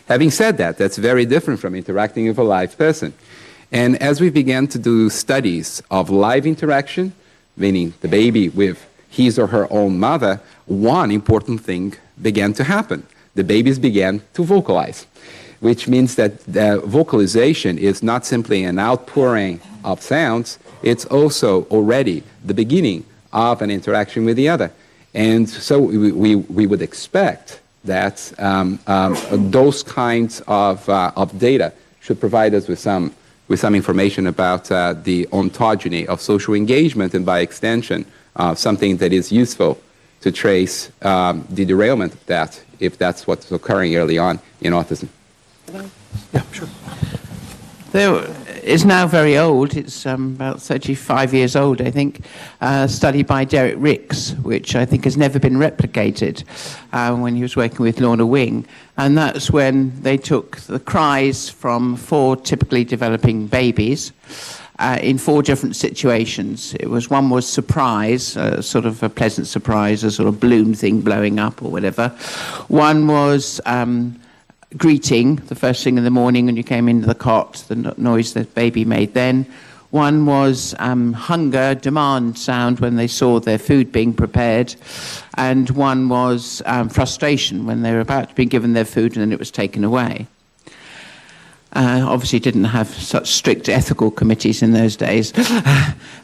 Speaker 2: Having said that, that's very different from interacting with a live person. And as we began to do studies of live interaction, meaning the baby with his or her own mother, one important thing began to happen. The babies began to vocalize, which means that the vocalization is not simply an outpouring of sounds, it's also already the beginning of an interaction with the other. And so we would expect that those kinds of data should provide us with some information about the ontogeny of social engagement, and by extension, something that is useful to trace the derailment of that, if that's what's occurring early on in autism.
Speaker 1: Yeah, sure.
Speaker 3: It's now very old. It's about 35 years old, I think. A study by Derek Ricks, which I think has never been replicated, when he was working with Lorna Wing. And that's when they took the cries from 4 typically developing babies in 4 different situations. One was surprise, sort of a pleasant surprise, a sort of balloon thing blowing up or whatever. One was greeting, the first thing in the morning when you came into the cot, the noise that baby made then. One was hunger, demand sound when they saw their food being prepared. And one was frustration when they were about to be given their food and then it was taken away. Obviously didn't have such strict ethical committees in those days.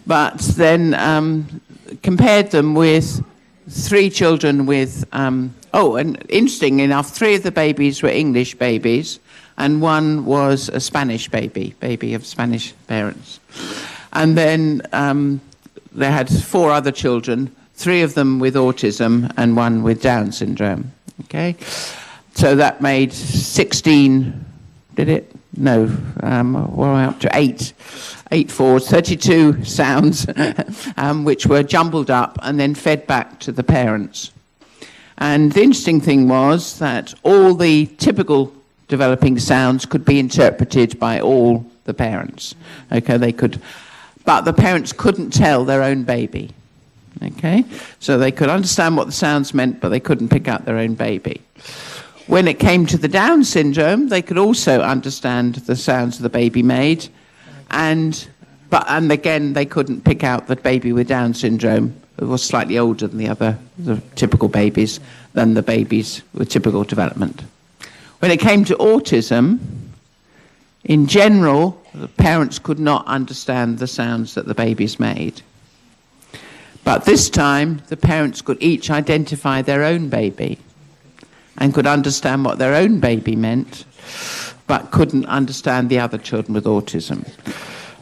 Speaker 3: But then compared them with 3 children with... and interesting enough, 3 of the babies were English babies, and 1 was a Spanish baby of Spanish parents. And then they had 4 other children, 3 of them with autism and 1 with Down syndrome. Okay, so that made 16. Did it? No. We're up to 8. 8 fours, 32 sounds, which were jumbled up and then fed back to the parents. And the interesting thing was that all the typical developing sounds could be interpreted by all the parents. Okay, they could, but the parents couldn't tell their own baby. Okay, so they could understand what the sounds meant, but they couldn't pick out their own baby. When it came to the Down syndrome, they could also understand the sounds the baby made, and again they couldn't pick out the baby with Down syndrome. It was slightly older than the typical babies, than the babies with typical development. When it came to autism, in general, the parents could not understand the sounds that the babies made. But this time, the parents could each identify their own baby and could understand what their own baby meant, but couldn't understand the other children with autism.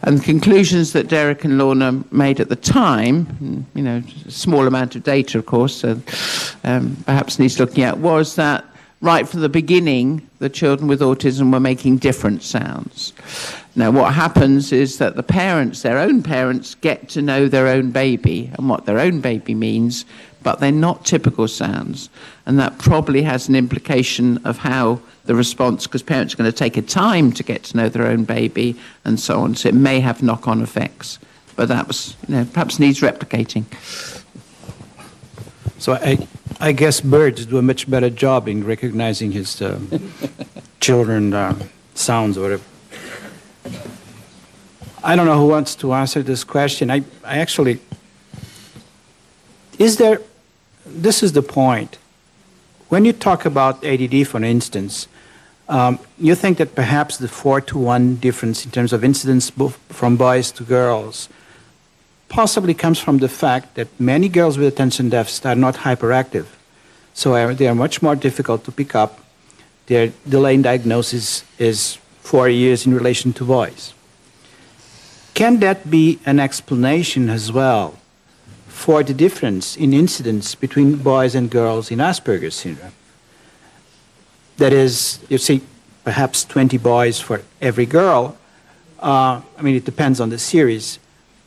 Speaker 3: And the conclusions that Derek and Lorna made at the time, a small amount of data, of course, perhaps needs looking at, was that right from the beginning, the children with autism were making different sounds. Now, what happens is that the parents, their own parents, get to know their own baby and what their own baby means, but they're not typical sounds. And that probably has an implication of how the response, because parents are going to take a time to get to know their own baby and so on, so it may have knock-on effects. But that was, perhaps needs replicating.
Speaker 1: So I guess birds do a much better job in recognizing his children sounds or whatever. I don't know who wants to answer this question. I actually, this is the point. When you talk about ADD, for instance, you think that perhaps the 4-to-1 difference in terms of incidence from boys to girls possibly comes from the fact that many girls with attention deficit are not hyperactive. So they are much more difficult to pick up. Their delay in diagnosis is 4 years in relation to boys. Can that be an explanation as well for the difference in incidence between boys and girls in Asperger's syndrome? That is, you see perhaps 20 boys for every girl. I mean, it depends on the series.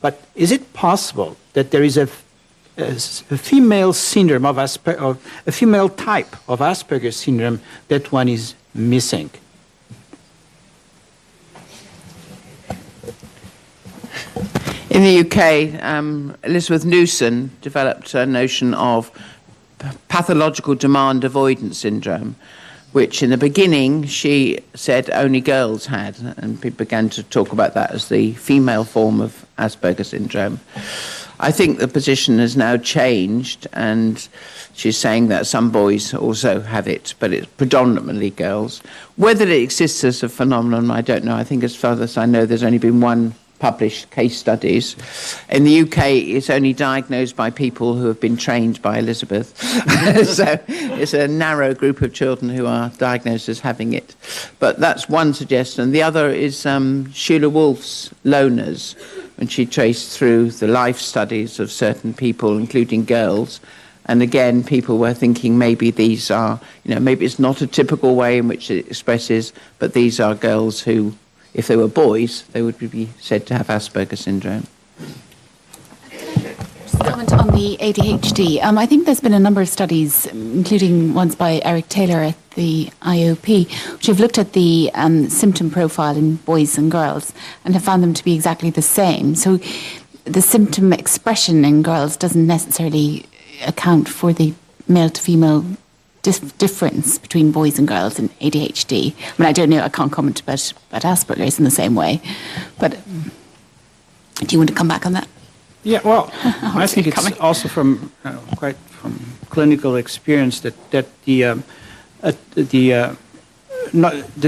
Speaker 1: But is it possible that there is a female syndrome of a female type of Asperger's syndrome that one is missing?
Speaker 3: In the UK, Elizabeth Newson developed a notion of pathological demand avoidance syndrome, which in the beginning she said only girls had, and people began to talk about that as the female form of Asperger's syndrome. I think the position has now changed, and she's saying that some boys also have it, but it's predominantly girls. Whether it exists as a phenomenon, I don't know. I think as far as I know, there's only been one published case studies. In the UK, it's only diagnosed by people who have been trained by Elizabeth. So it's a narrow group of children who are diagnosed as having it. But that's one suggestion. The other is Sheila Wolf's loners, when she traced through the life studies of certain people, including girls. And again, people were thinking maybe these are, maybe it's not a typical way in which it expresses, but these are girls who, if they were boys, they would be said to have Asperger's syndrome.
Speaker 4: Just a comment on the ADHD. I think there's been a number of studies, including ones by Eric Taylor at the IOP, which have looked at the symptom profile in boys and girls and have found them to be exactly the same. So the symptom expression in girls doesn't necessarily account for the male to female difference between boys and girls in ADHD. I mean, I don't know, I can't comment about Asperger's in the same way. But do you want to come back on that?
Speaker 1: Yeah, well, I think it's also from clinical experience that the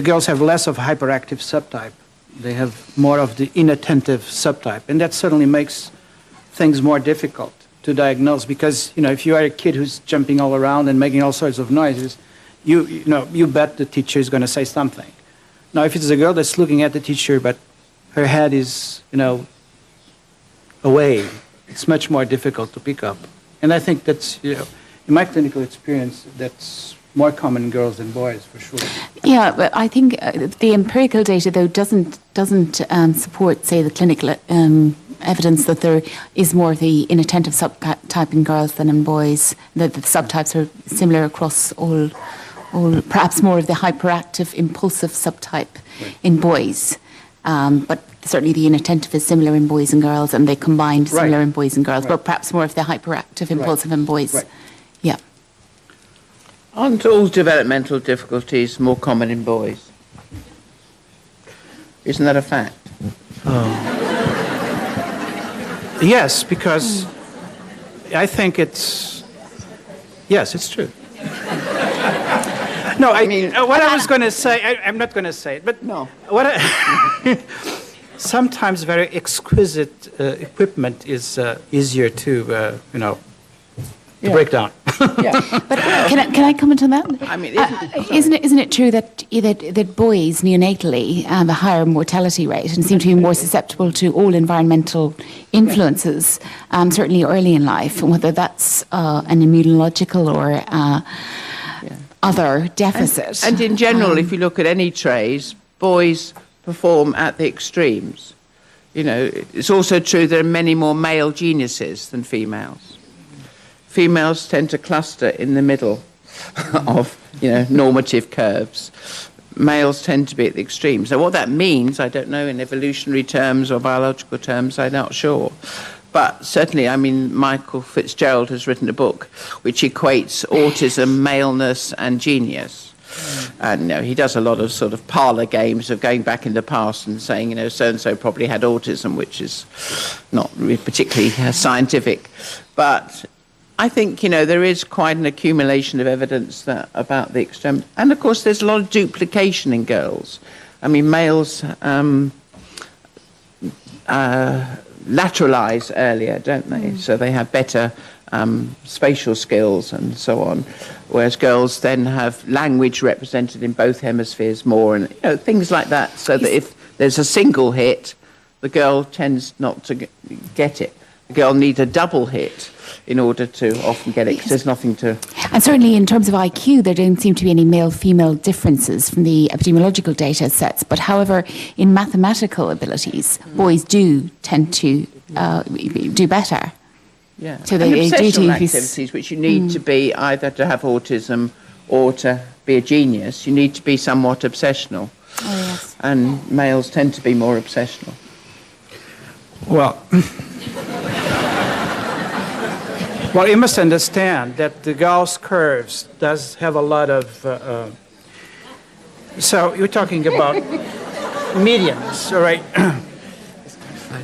Speaker 1: girls have less of hyperactive subtype. They have more of the inattentive subtype, and that certainly makes things more difficult to diagnose, because if you are a kid who's jumping all around and making all sorts of noises, you bet the teacher is going to say something. Now, if it's a girl that's looking at the teacher but her head is away, it's much more difficult to pick up. And I think that's in my clinical experience, that's more common in girls than boys, for sure.
Speaker 4: Yeah, but I think the empirical data, though, doesn't support, say, the clinical evidence that there is more of the inattentive subtype in girls than in boys, that the subtypes are similar across all perhaps more of the hyperactive, impulsive subtype in boys. But certainly the inattentive is similar in boys and girls, and they combined similar in boys and girls, but perhaps more of the hyperactive, impulsive in boys.
Speaker 1: Right.
Speaker 4: Yeah.
Speaker 3: Aren't all developmental difficulties more common in boys? Isn't that a fact?
Speaker 1: Yes, because I think it's true. No, I mean, what I was going to say, I'm not going to say it, but
Speaker 3: no.
Speaker 1: Sometimes very exquisite equipment is easier to break down.
Speaker 3: Yeah.
Speaker 4: But can I comment on that?
Speaker 3: I mean,
Speaker 4: isn't it true that boys neonatally have a higher mortality rate and seem to be more susceptible to all environmental influences, certainly early in life, and whether that's an immunological or other deficit.
Speaker 3: And in general, if you look at any traits, boys perform at the extremes. You know, it's also true there are many more male geniuses than females. Females tend to cluster in the middle of, you know, normative curves. Males tend to be at the extremes. So what that means, I don't know in evolutionary terms or biological terms, I'm not sure. But certainly, I mean, Michael Fitzgerald has written a book which equates autism, maleness, and genius. And, you know, he does a lot of sort of parlor games of going back in the past and saying, you know, so-and-so probably had autism, which is not really particularly scientific. But I think, you know, there is quite an accumulation of evidence that, about the extreme. And, of course, there's a lot of duplication in girls. I mean, males lateralize earlier, don't they? So they have better spatial skills and so on, whereas girls then have language represented in both hemispheres more, and, you know, things like that, so that if there's a single hit, the girl tends not to get it. The girl needs a double hit in order to often get it, because there's nothing to...
Speaker 4: And certainly in terms of IQ, there don't seem to be any male-female differences from the epidemiological data sets. But however, in mathematical abilities, boys do tend to do better.
Speaker 3: Yeah,
Speaker 4: so
Speaker 3: and obsessional activities, which you need to be either to have autism or to be a genius, you need to be somewhat obsessional.
Speaker 4: Oh, yes.
Speaker 3: And males tend to be more obsessional.
Speaker 1: Well... Well, you must understand that the Gauss curves does have a lot of... so you're talking about medians, all right?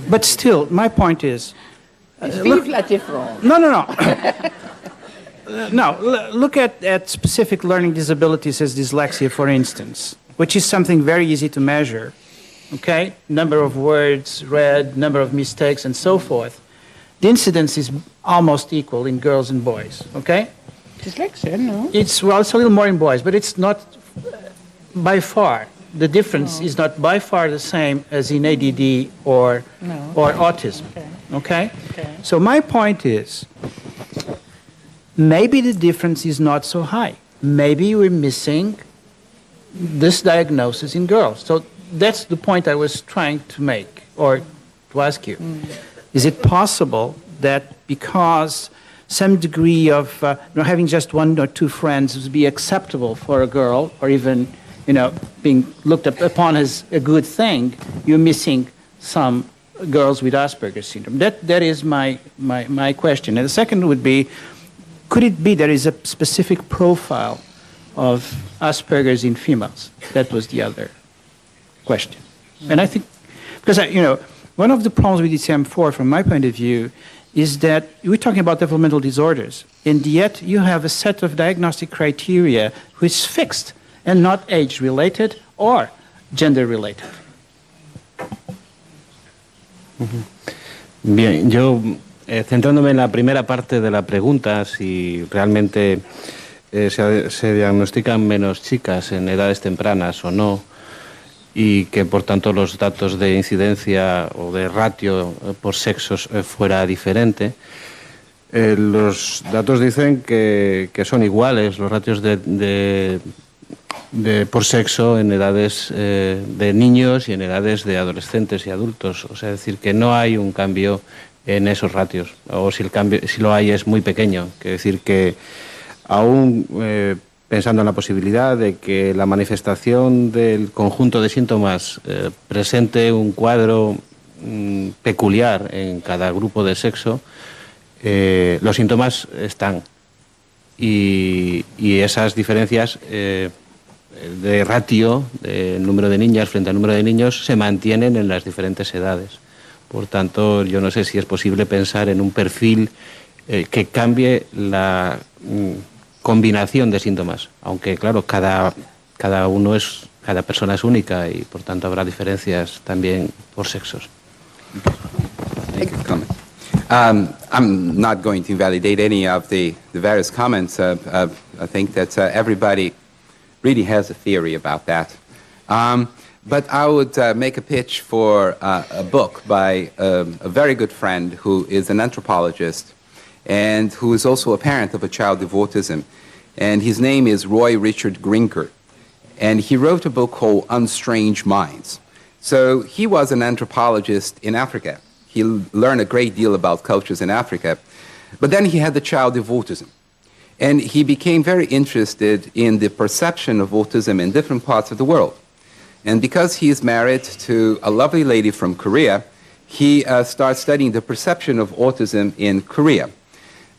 Speaker 1: But still, my point is...
Speaker 3: Look, different.
Speaker 1: No. No, look at specific learning disabilities as dyslexia, for instance, which is something very easy to measure, okay? Number of words read, number of mistakes, and so forth. The incidence is almost equal in girls and boys, okay?
Speaker 3: Dyslexia, no?
Speaker 1: It's a little more in boys, but it's not by far. The difference is not by far the same as in ADD or autism, okay? So my point is, maybe the difference is not so high. Maybe we're missing this diagnosis in girls. So that's the point I was trying to make, or to ask you. Is it possible that because some degree of having just one or two friends would be acceptable for a girl, or even, you know, being looked upon as a good thing, you're missing some girls with Asperger's syndrome? That is my question. And the second would be, could it be there is a specific profile of Asperger's in females? That was the other question. And I think, because, you know, one of the problems with DSM-4, from my point of view, is that we're talking about developmental disorders, and yet you have a set of diagnostic criteria which is fixed and not age-related or gender-related.
Speaker 6: Bien, yo, centrándome en la primera parte de la pregunta, si realmente se diagnostican menos chicas en edades tempranas o no, y que por tanto los datos de incidencia o de ratio por sexos fuera diferente. Los datos dicen que son iguales los ratios por sexo en edades de niños y en edades de adolescentes y adultos. O sea, es decir, que no hay un cambio en esos ratios, o si lo hay es muy pequeño. Quiere decir que aún... pensando en la posibilidad de que la manifestación del conjunto de síntomas presente un cuadro peculiar en cada grupo de sexo, los síntomas están. Y esas diferencias de ratio, de número de niñas frente al número de niños, se mantienen en las diferentes edades. Por tanto, yo no sé si es posible pensar en un perfil que cambie la... combinación de síntomas, aunque claro, cada persona es única y por tanto habrá diferencias también por sexos.
Speaker 2: I'm not going to invalidate any of the various comments. I think that everybody really has a theory about that. But I would make a pitch for a book by a very good friend who is an anthropologist and who is also a parent of a child with autism. and his name is Roy Richard Grinker. And he wrote a book called Unstrange Minds. So he was an anthropologist in Africa. He learned a great deal about cultures in Africa. But then he had the child of autism. And he became very interested in the perception of autism in different parts of the world. And because he is married to a lovely lady from Korea, he started studying the perception of autism in Korea.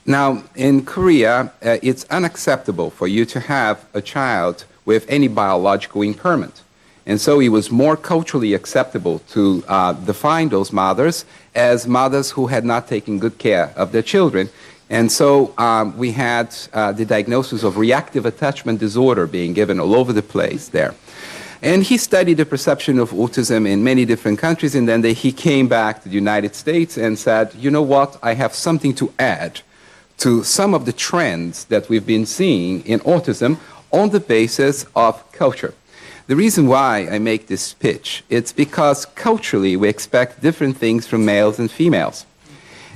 Speaker 2: Now, in Korea, it's unacceptable for you to have a child with any biological impairment. And so it was more culturally acceptable to define those mothers as mothers who had not taken good care of their children. And so we had the diagnosis of reactive attachment disorder being given all over the place there. And he studied the perception of autism in many different countries, and then he came back to the United States and said, you know what, I have something to add to some of the trends that we've been seeing in autism on the basis of culture. The reason why I make this pitch, it's because culturally we expect different things from males and females.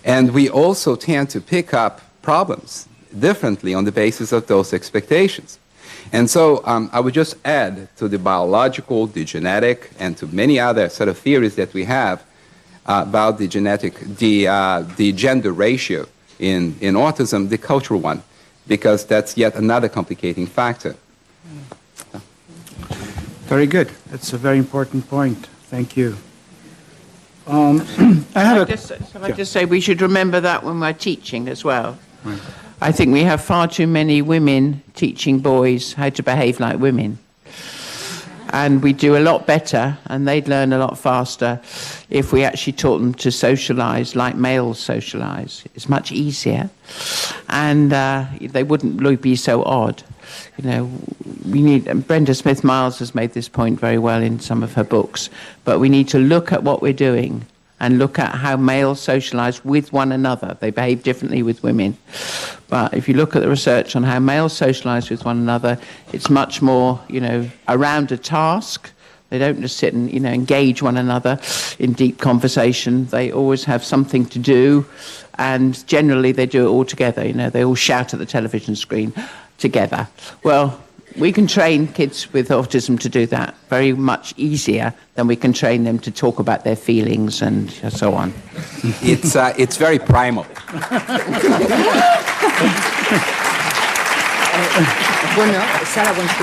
Speaker 2: And we also tend to pick up problems differently on the basis of those expectations. And so I would just add to the biological, the genetic, and to many other sort of theories that we have about the the gender ratio in autism, the cultural one, because that's yet another complicating factor.
Speaker 1: Very good. That's a very important point. Thank you. I
Speaker 3: just say we should remember that when we're teaching as well.
Speaker 1: Right.
Speaker 3: I think we have far too many women teaching boys how to behave like women. And we do a lot better, and they'd learn a lot faster if we actually taught them to socialize like males socialize. It's much easier, and they wouldn't be so odd. You know, we need, and Brenda Smith-Miles has made this point very well in some of her books, but we need to look at what we're doing and look at how males socialize with one another. They behave differently with women. But if you look at the research on how males socialize with one another, it's much more, you know, around a task. They don't just sit and, you know, engage one another in deep conversation. They always have something to do, and generally they do it all together. You know, they all shout at the television screen together. Well, we can train kids with autism to do that very much easier than we can train them to talk about their feelings and so on.
Speaker 2: It's very primal.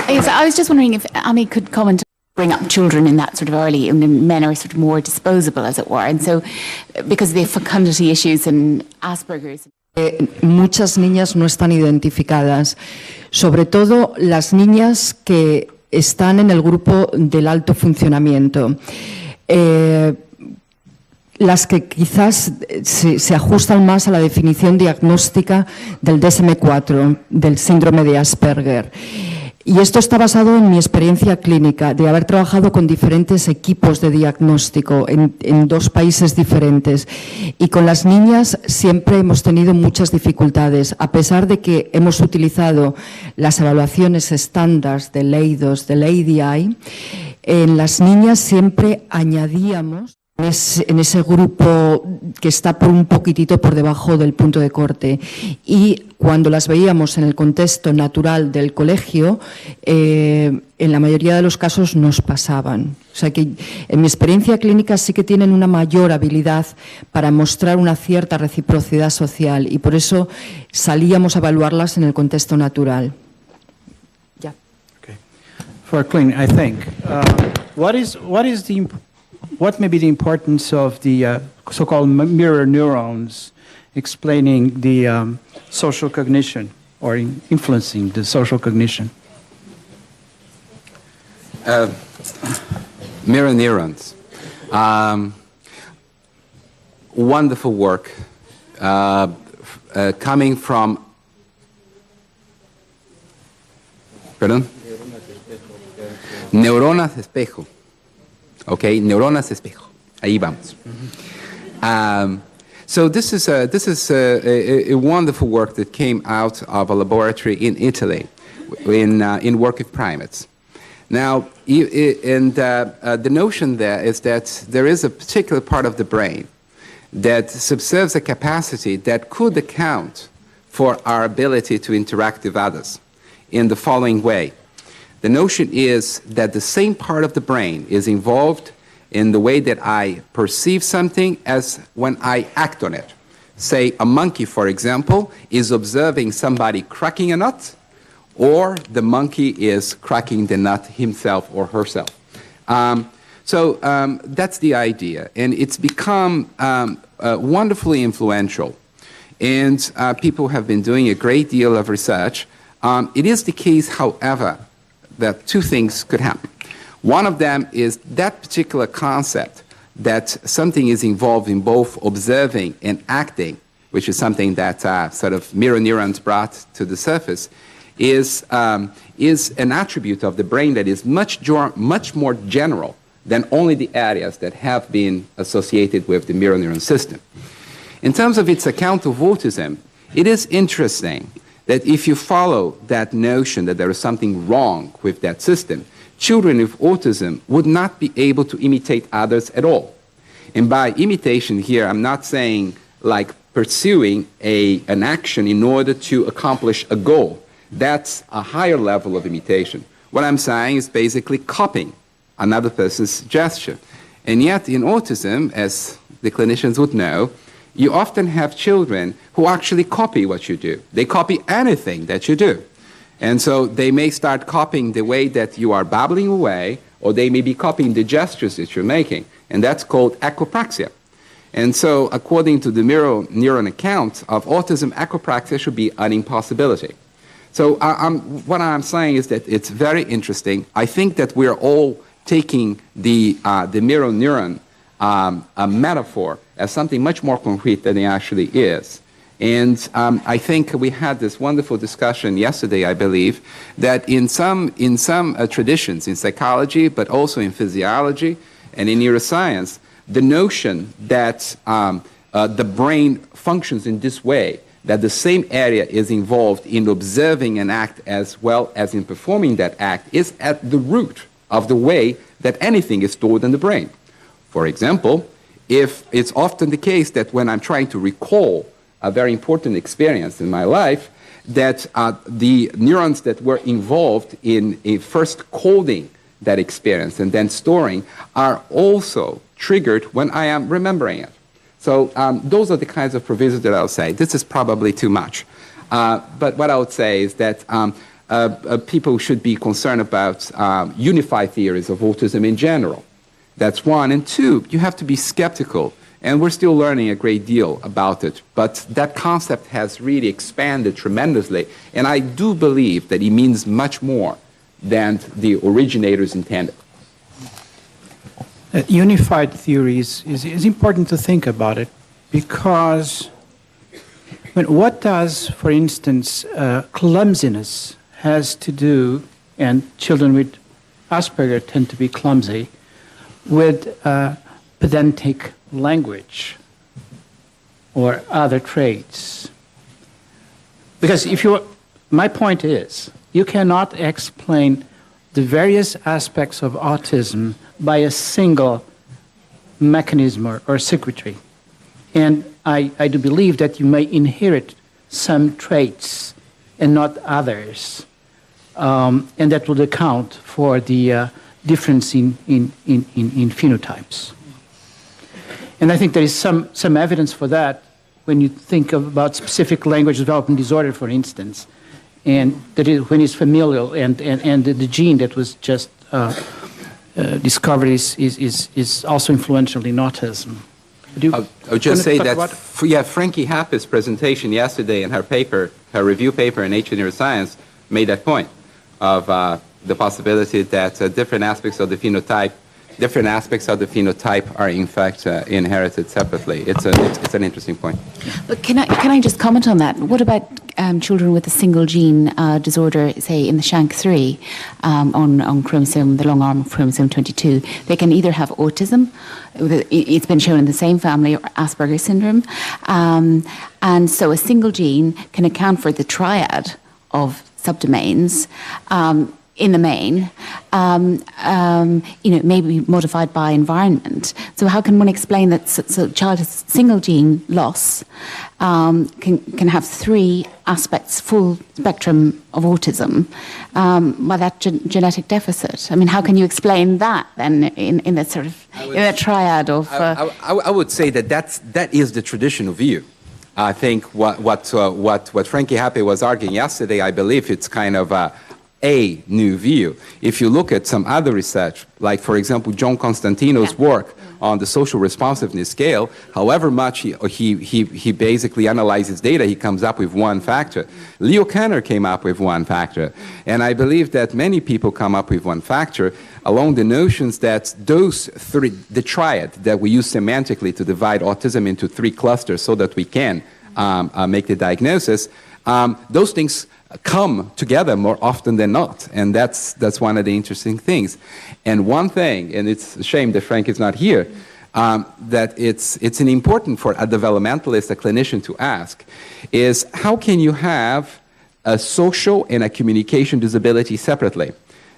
Speaker 4: Yes, I was just wondering if Amy could comment, bring up children in that sort of early, and men are sort of more disposable, as it were, and so because of the fecundity issues and Asperger's.
Speaker 5: Muchas niñas no están identificadas, sobre todo las niñas que están en el grupo del alto funcionamiento. Las que quizás se ajustan más a la definición diagnóstica del DSM-4, del síndrome de Asperger. Y esto está basado en mi experiencia clínica, de haber trabajado con diferentes equipos de diagnóstico en 2 países diferentes. Y con las niñas siempre hemos tenido muchas dificultades, a pesar de que hemos utilizado las evaluaciones estándar del EIDOS, del ADI. En las niñas siempre añadíamos en ese grupo que está por un poquitito por debajo del punto de corte, y cuando las veíamos en el contexto natural del colegio, en la mayoría de los casos nos pasaban. O sea que en mi experiencia clínica sí que tienen una mayor habilidad para mostrar una cierta reciprocidad social, y por eso salíamos a evaluarlas en el contexto natural. Ya.
Speaker 1: Okay. For Clint, I think, what may be the importance of the so-called mirror neurons explaining the social cognition or influencing the social cognition?
Speaker 2: Mirror neurons. Wonderful work coming from... Perdón? Neuronas de espejo. Okay, neuronas de espejo. Ahí vamos. So this is a wonderful work that came out of a laboratory in Italy in work with primates. Now, the notion there is that there is a particular part of the brain that subserves a capacity that could account for our ability to interact with others. in the following way. The notion is that the same part of the brain is involved in the way that I perceive something as when I act on it. Say a monkey, for example, is observing somebody cracking a nut, or the monkey is cracking the nut himself or herself. So that's the idea, and it's become wonderfully influential, and people have been doing a great deal of research. It is the case, however, that two things could happen. One of them is that particular concept that something is involved in both observing and acting, which is something that sort of mirror neurons brought to the surface, is an attribute of the brain that is much more general than only the areas that have been associated with the mirror neuron system. In terms of its account of autism, it is interesting that if you follow that notion that there is something wrong with that system, children with autism would not be able to imitate others at all. And by imitation here, I'm not saying like pursuing an action in order to accomplish a goal. That's a higher level of imitation. What I'm saying is basically copying another person's gesture. And yet in autism, as the clinicians would know, you often have children who actually copy what you do. They copy anything that you do. And so they may start copying the way that you are babbling away, or they may be copying the gestures that you're making. And that's called echopraxia. And so according to the mirror neuron account of autism, echopraxia should be an impossibility. So what I'm saying is that it's very interesting. I think that we're all taking the mirror neuron a metaphor as something much more concrete than it actually is. And I think we had this wonderful discussion yesterday, I believe, that in some traditions, in psychology, but also in physiology and in neuroscience, the notion that the brain functions in this way, that the same area is involved in observing an act as well as in performing that act, is at the root of the way that anything is stored in the brain. For example, if it's often the case that when I'm trying to recall a very important experience in my life, that the neurons that were involved in first coding that experience and then storing are also triggered when I am remembering it. So those are the kinds of provisions that I'll say. This is probably too much. But what I would say is that people should be concerned about unified theories of autism in general. That's one. And two, you have to be skeptical. And we're still learning a great deal about it. But that concept has really expanded tremendously. And I do believe that it means much more than the originators intended.
Speaker 1: Unified theories is important to think about it, because what does, for instance, clumsiness has to do, and children with Asperger tend to be clumsy, with pedantic language or other traits? Because my point is, you cannot explain the various aspects of autism by a single mechanism or circuitry. And I do believe that you may inherit some traits and not others, and that would account for the difference in phenotypes. And I think there is some evidence for that when you think about specific language development disorder, for instance, and that when it's familial and the gene that was just discovered is also influential in autism.
Speaker 2: I would just say that, Frankie Happe's presentation yesterday in her review paper in Nature Neuroscience made that point of the possibility that different aspects of the phenotype are in fact inherited separately. It's an interesting point.
Speaker 4: But can I just comment on that? What about children with a single gene disorder, say in the SHANK3 on chromosome, the long arm of chromosome 22? They can either have autism, it's been shown in the same family, or Asperger syndrome, and so a single gene can account for the triad of subdomains. in the main, maybe modified by environment. So how can one explain that so a child has single gene loss, can have three aspects, full spectrum of autism, by that genetic deficit? I mean, how can you explain that then in that sort of in that triad of?
Speaker 2: I would say that is the traditional view. I think what Frankie Happy was arguing yesterday, I believe it's kind of a new view. If you look at some other research, like for example John Constantino's work on the social responsiveness scale, however much he basically analyzes data, he comes up with one factor. Leo Kanner came up with one factor, and I believe that many people come up with one factor along the notions that those three, the triad that we use semantically to divide autism into three clusters so that we can make the diagnosis, those things come together more often than not, and that's one of the interesting things. And one thing, and it's a shame that Frank is not here, that it's an important for a developmentalist, a clinician to ask, is how can you have a social and a communication disability separately?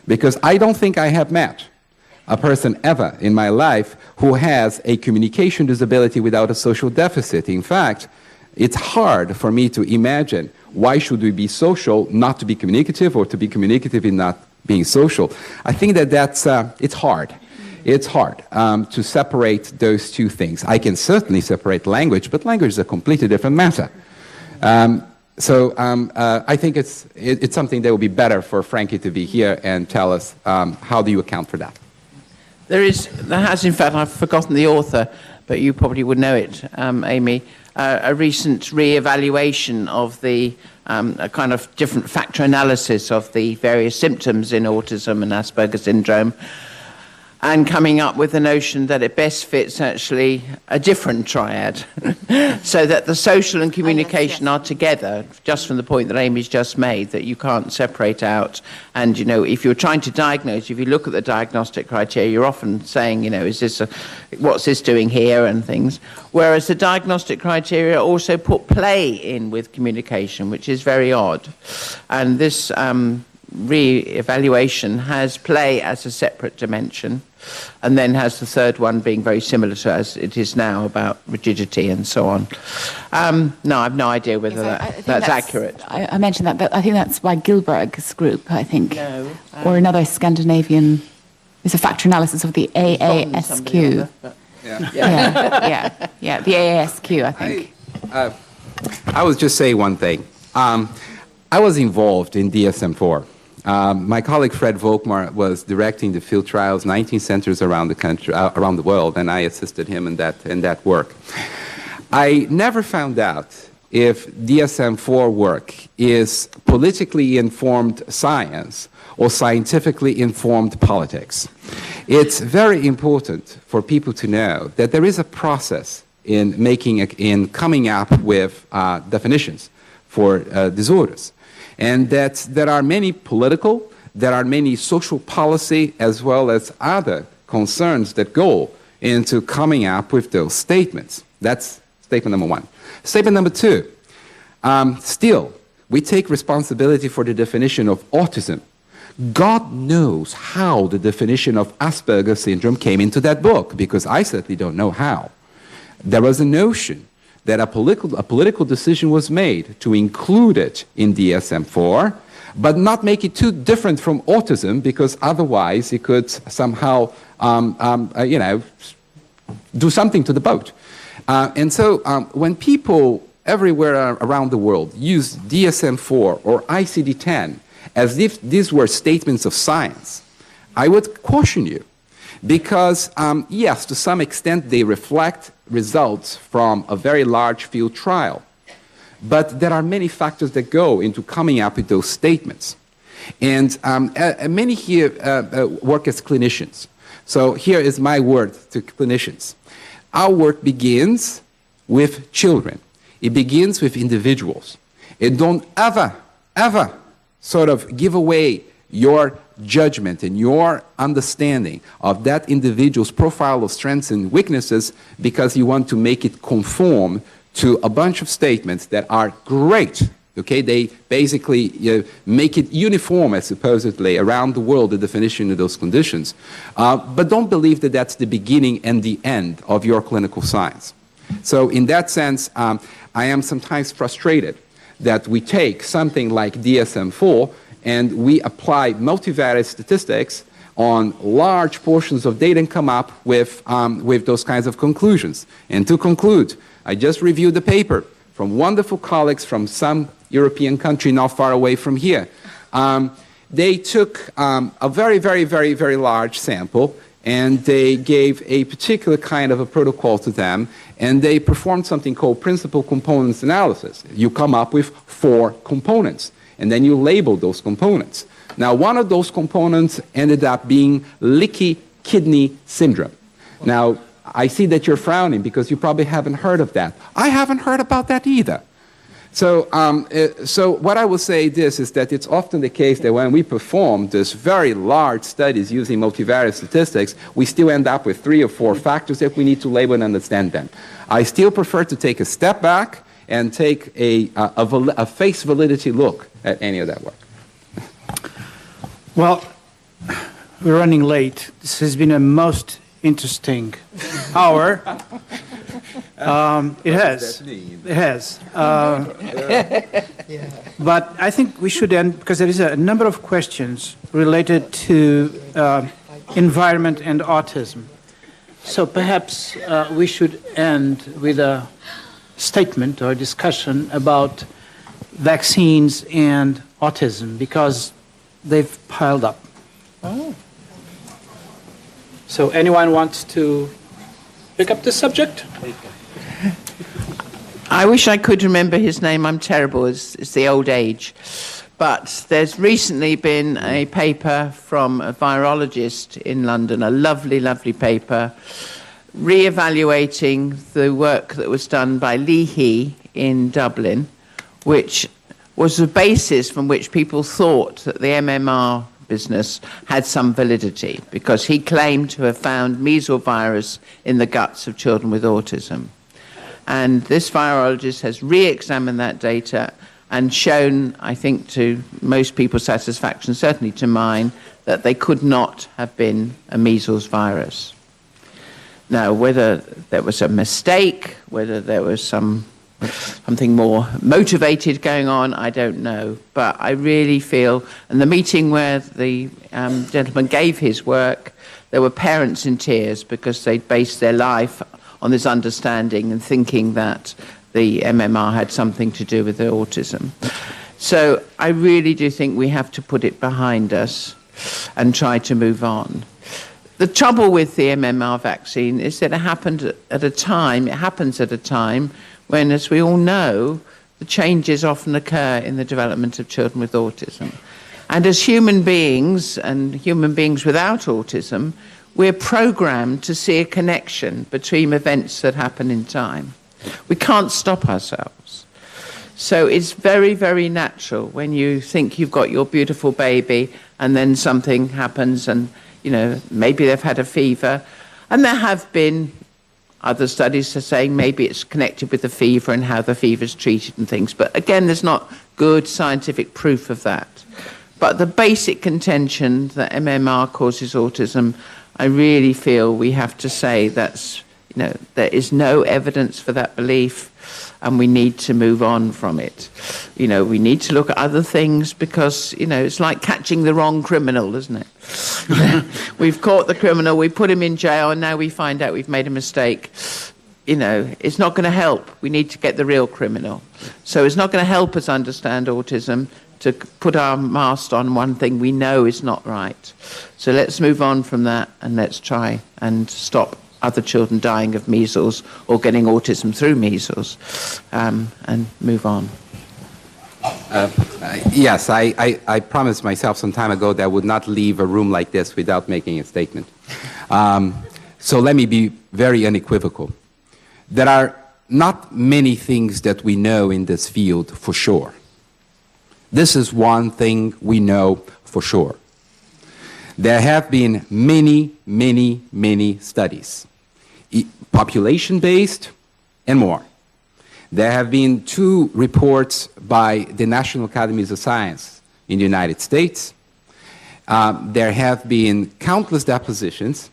Speaker 2: Because I don't think I have met a person ever in my life who has a communication disability without a social deficit. In fact, it's hard for me to imagine why should we be social not to be communicative, or to be communicative in not being social. I think that's it's hard. It's hard to separate those two things. I can certainly separate language, but language is a completely different matter. I think it's something that would be better for Frankie to be here and tell us how do you account for that.
Speaker 3: There has, in fact, I've forgotten the author, but you probably would know it, Amy, a recent re-evaluation of the a kind of different factor analysis of the various symptoms in autism and Asperger syndrome, and coming up with the notion that it best fits actually a different triad, so that the social and communication are together, just from the point that Amy's just made, that you can't separate out. And, if you're trying to diagnose, if you look at the diagnostic criteria, you're often saying, what's this doing here and things. Whereas the diagnostic criteria also put play in with communication, which is very odd. And this re-evaluation has play as a separate dimension, and then has the third one being very similar to as it is now about rigidity and so on. No, I have no idea whether that's accurate.
Speaker 4: I mentioned that, but I think that's by Gilberg's group, I think.
Speaker 3: No.
Speaker 4: Or another Scandinavian. It's a factor analysis of the AASQ. Yeah, the AASQ, I think.
Speaker 2: I would just say one thing. I was involved in DSM-4. My colleague Fred Volkmar was directing the field trials, 19 centers around the country, around the world, and I assisted him in that work. I never found out if DSM-4 work is politically informed science or scientifically informed politics. It's very important for people to know that there is a process in coming up with definitions for disorders. And that there are many political, there are many social policy, as well as other concerns that go into coming up with those statements. That's statement number one. Statement number two, still, we take responsibility for the definition of autism. God knows how the definition of Asperger syndrome came into that book, because I certainly don't know how. There was a notion that a political decision was made to include it in DSM-4, but not make it too different from autism, because otherwise it could somehow, do something to the boat. And so when people everywhere around the world use DSM-4 or ICD-10 as if these were statements of science, I would caution you. Because, yes, to some extent they reflect results from a very large field trial. But there are many factors that go into coming up with those statements. And many here work as clinicians. So here is my word to clinicians. Our work begins with children. It begins with individuals. And don't ever, ever sort of give away your judgment and your understanding of that individual's profile of strengths and weaknesses because you want to make it conform to a bunch of statements that are great. Okay, they basically make it uniform, supposedly, around the world, the definition of those conditions. But don't believe that that's the beginning and the end of your clinical science. So in that sense, I am sometimes frustrated that we take something like DSM-4 and we apply multivariate statistics on large portions of data and come up with those kinds of conclusions. And to conclude, I just reviewed the paper from wonderful colleagues from some European country not far away from here. They took a very, very, very, very large sample, and they gave a particular kind of a protocol to them, and they performed something called principal components analysis. You come up with 4 components, and then you label those components. Now, one of those components ended up being leaky kidney syndrome. Now, I see that you're frowning because you probably haven't heard of that. I haven't heard about that either. So what I will say is that it's often the case that when we perform these very large studies using multivariate statistics, we still end up with 3 or 4 factors that we need to label and understand them. I still prefer to take a step back and take a face validity look at any of that work.
Speaker 1: Well, we're running late. This has been a most interesting hour. It has. It has. But I think we should end, because there is a number of questions related to environment and autism. So perhaps we should end with a statement or discussion about vaccines and autism, because they've piled up. Oh. So anyone wants to pick up this subject?
Speaker 3: I wish I could remember his name. I'm terrible. It's the old age. But there's recently been a paper from a virologist in London, a lovely, lovely paper, re-evaluating the work that was done by Leahy in Dublin, which was the basis from which people thought that the MMR business had some validity, because he claimed to have found measles virus in the guts of children with autism. And this virologist has re-examined that data and shown, I think, to most people's satisfaction, certainly to mine, that they could not have been a measles virus. Now, whether there was a mistake, whether there was something more motivated going on, I don't know. But I really feel, and the meeting where the gentleman gave his work, there were parents in tears because they'd based their life on this understanding and thinking that the MMR had something to do with their autism. So I really do think we have to put it behind us and try to move on. The trouble with the MMR vaccine is that it happens at a time when, as we all know, the changes often occur in the development of children with autism. And as human beings, and human beings without autism, we're programmed to see a connection between events that happen in time. We can't stop ourselves. So it's very, very natural when you think you've got your beautiful baby and then something happens and, you know, maybe they've had a fever. And there have been other studies saying maybe it's connected with the fever and how the fever is treated and things. But again, there's not good scientific proof of that. But the basic contention that MMR causes autism, I really feel we have to say that's, you know, there is no evidence for that belief, and we need to move on from it. You know, we need to look at other things because, you know, it's like catching the wrong criminal, isn't it? We've caught the criminal, we put him in jail, and now we find out we've made a mistake. You know, it's not going to help. We need to get the real criminal. So it's not going to help us understand autism to put our mast on one thing we know is not right. So let's move on from that and let's try and stop other children dying of measles or getting autism through measles, and move on.
Speaker 2: Yes, I promised myself some time ago that I would not leave a room like this without making a statement. So let me be very unequivocal. There are not many things that we know in this field for sure. This is one thing we know for sure. There have been many, many, many studies, population-based and more, There have been 2 reports by the National Academies of Science in the United States. There have been countless depositions.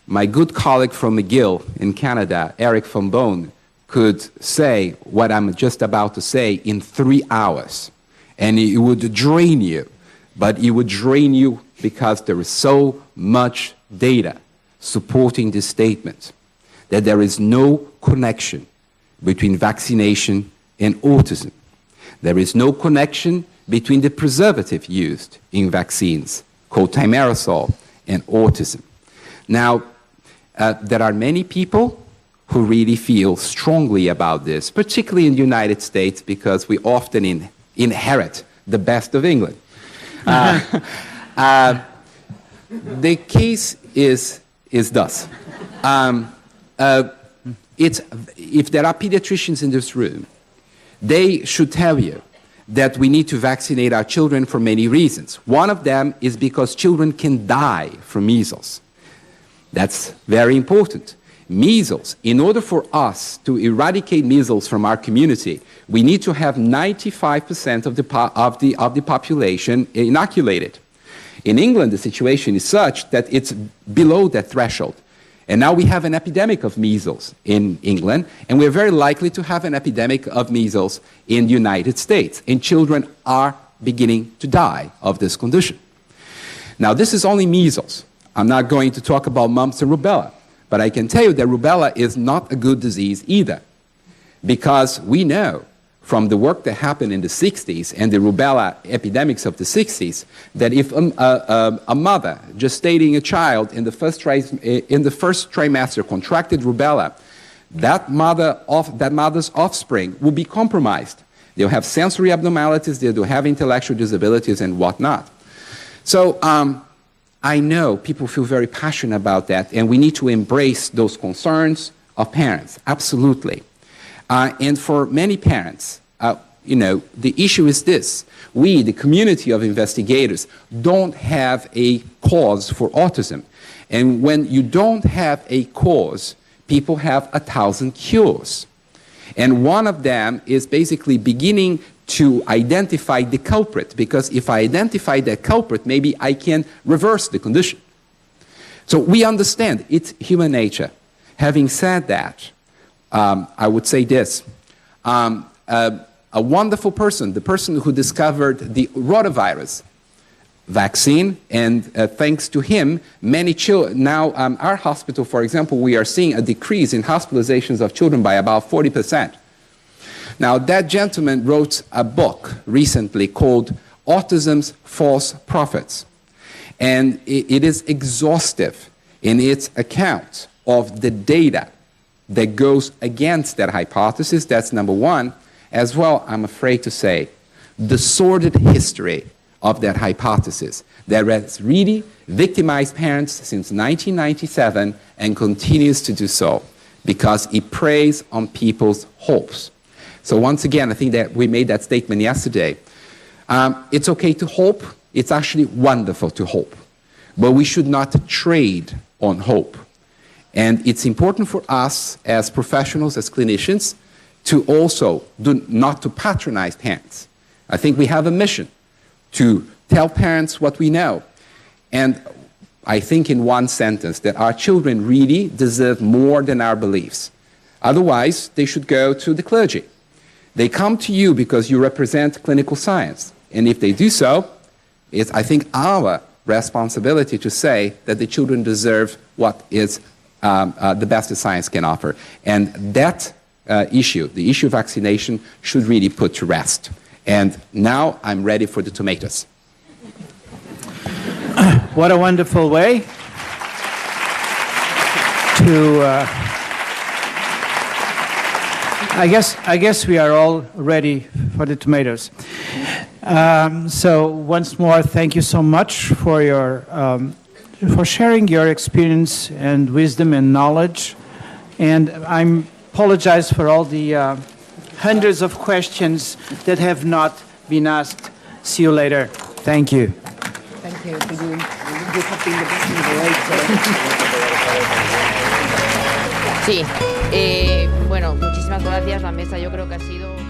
Speaker 2: My good colleague from McGill in Canada, Eric Van Boon, could say what I'm just about to say in 3 hours. And it would drain you. But it would drain you because there is so much data supporting this statement that there is no connection between vaccination and autism. There is no connection between the preservative used in vaccines, called thimerosal, and autism. Now, there are many people who really feel strongly about this, particularly in the United States, because we often inherit the best of England. The case is thus. If there are pediatricians in this room, they should tell you that we need to vaccinate our children for many reasons. One of them is because children can die from measles. That's very important. Measles, in order for us to eradicate measles from our community, we need to have 95% of the population inoculated. In England, the situation is such that it's below that threshold. And now we have an epidemic of measles in England, and we're very likely to have an epidemic of measles in the United States. And children are beginning to die of this condition. Now, this is only measles. I'm not going to talk about mumps and rubella, but I can tell you that rubella is not a good disease either, because we know from the work that happened in the 60s and the rubella epidemics of the 60s, that if a mother gestating a child in the first trimester contracted rubella, that mother's offspring will be compromised. They'll have sensory abnormalities, they'll have intellectual disabilities and whatnot. So I know people feel very passionate about that, and we need to embrace those concerns of parents, absolutely. And for many parents, the issue is this. We, the community of investigators, don't have a cause for autism. And when you don't have a cause, people have 1,000 cures. And one of them is basically beginning to identify the culprit, because if I identify the culprit, maybe I can reverse the condition. So we understand it's human nature. Having said that, I would say this. A wonderful person, the person who discovered the rotavirus vaccine, and thanks to him, many children, now our hospital, for example, we are seeing a decrease in hospitalizations of children by about 40%. Now, that gentleman wrote a book recently called Autism's False Prophets, and it is exhaustive in its account of the data that goes against that hypothesis. That's number one. As well, I'm afraid to say, the sordid history of that hypothesis that has really victimized parents since 1997 and continues to do so because it preys on people's hopes. So once again, I think that we made that statement yesterday. It's okay to hope. It's actually wonderful to hope. But we should not trade on hope. And it's important for us as professionals, as clinicians, to also not to patronize parents. I think we have a mission to tell parents what we know. And I think in one sentence that our children really deserve more than our beliefs. Otherwise, they should go to the clergy. They come to you because you represent clinical science. And if they do so, it's, I think, our responsibility to say that the children deserve what is the best that science can offer. And that issue, the issue of vaccination, should really put to rest. And now I'm ready for the tomatoes.
Speaker 1: What a wonderful way to... I guess we are all ready for the tomatoes. So once more, thank you so much for your for sharing your experience and wisdom and knowledge. And I apologize for all the hundreds of questions that have not been asked. See you later. Thank you.
Speaker 5: Thank you. You have been the best moderator.
Speaker 7: Sí, bueno, muchísimas gracias. La mesa yo creo que ha sido...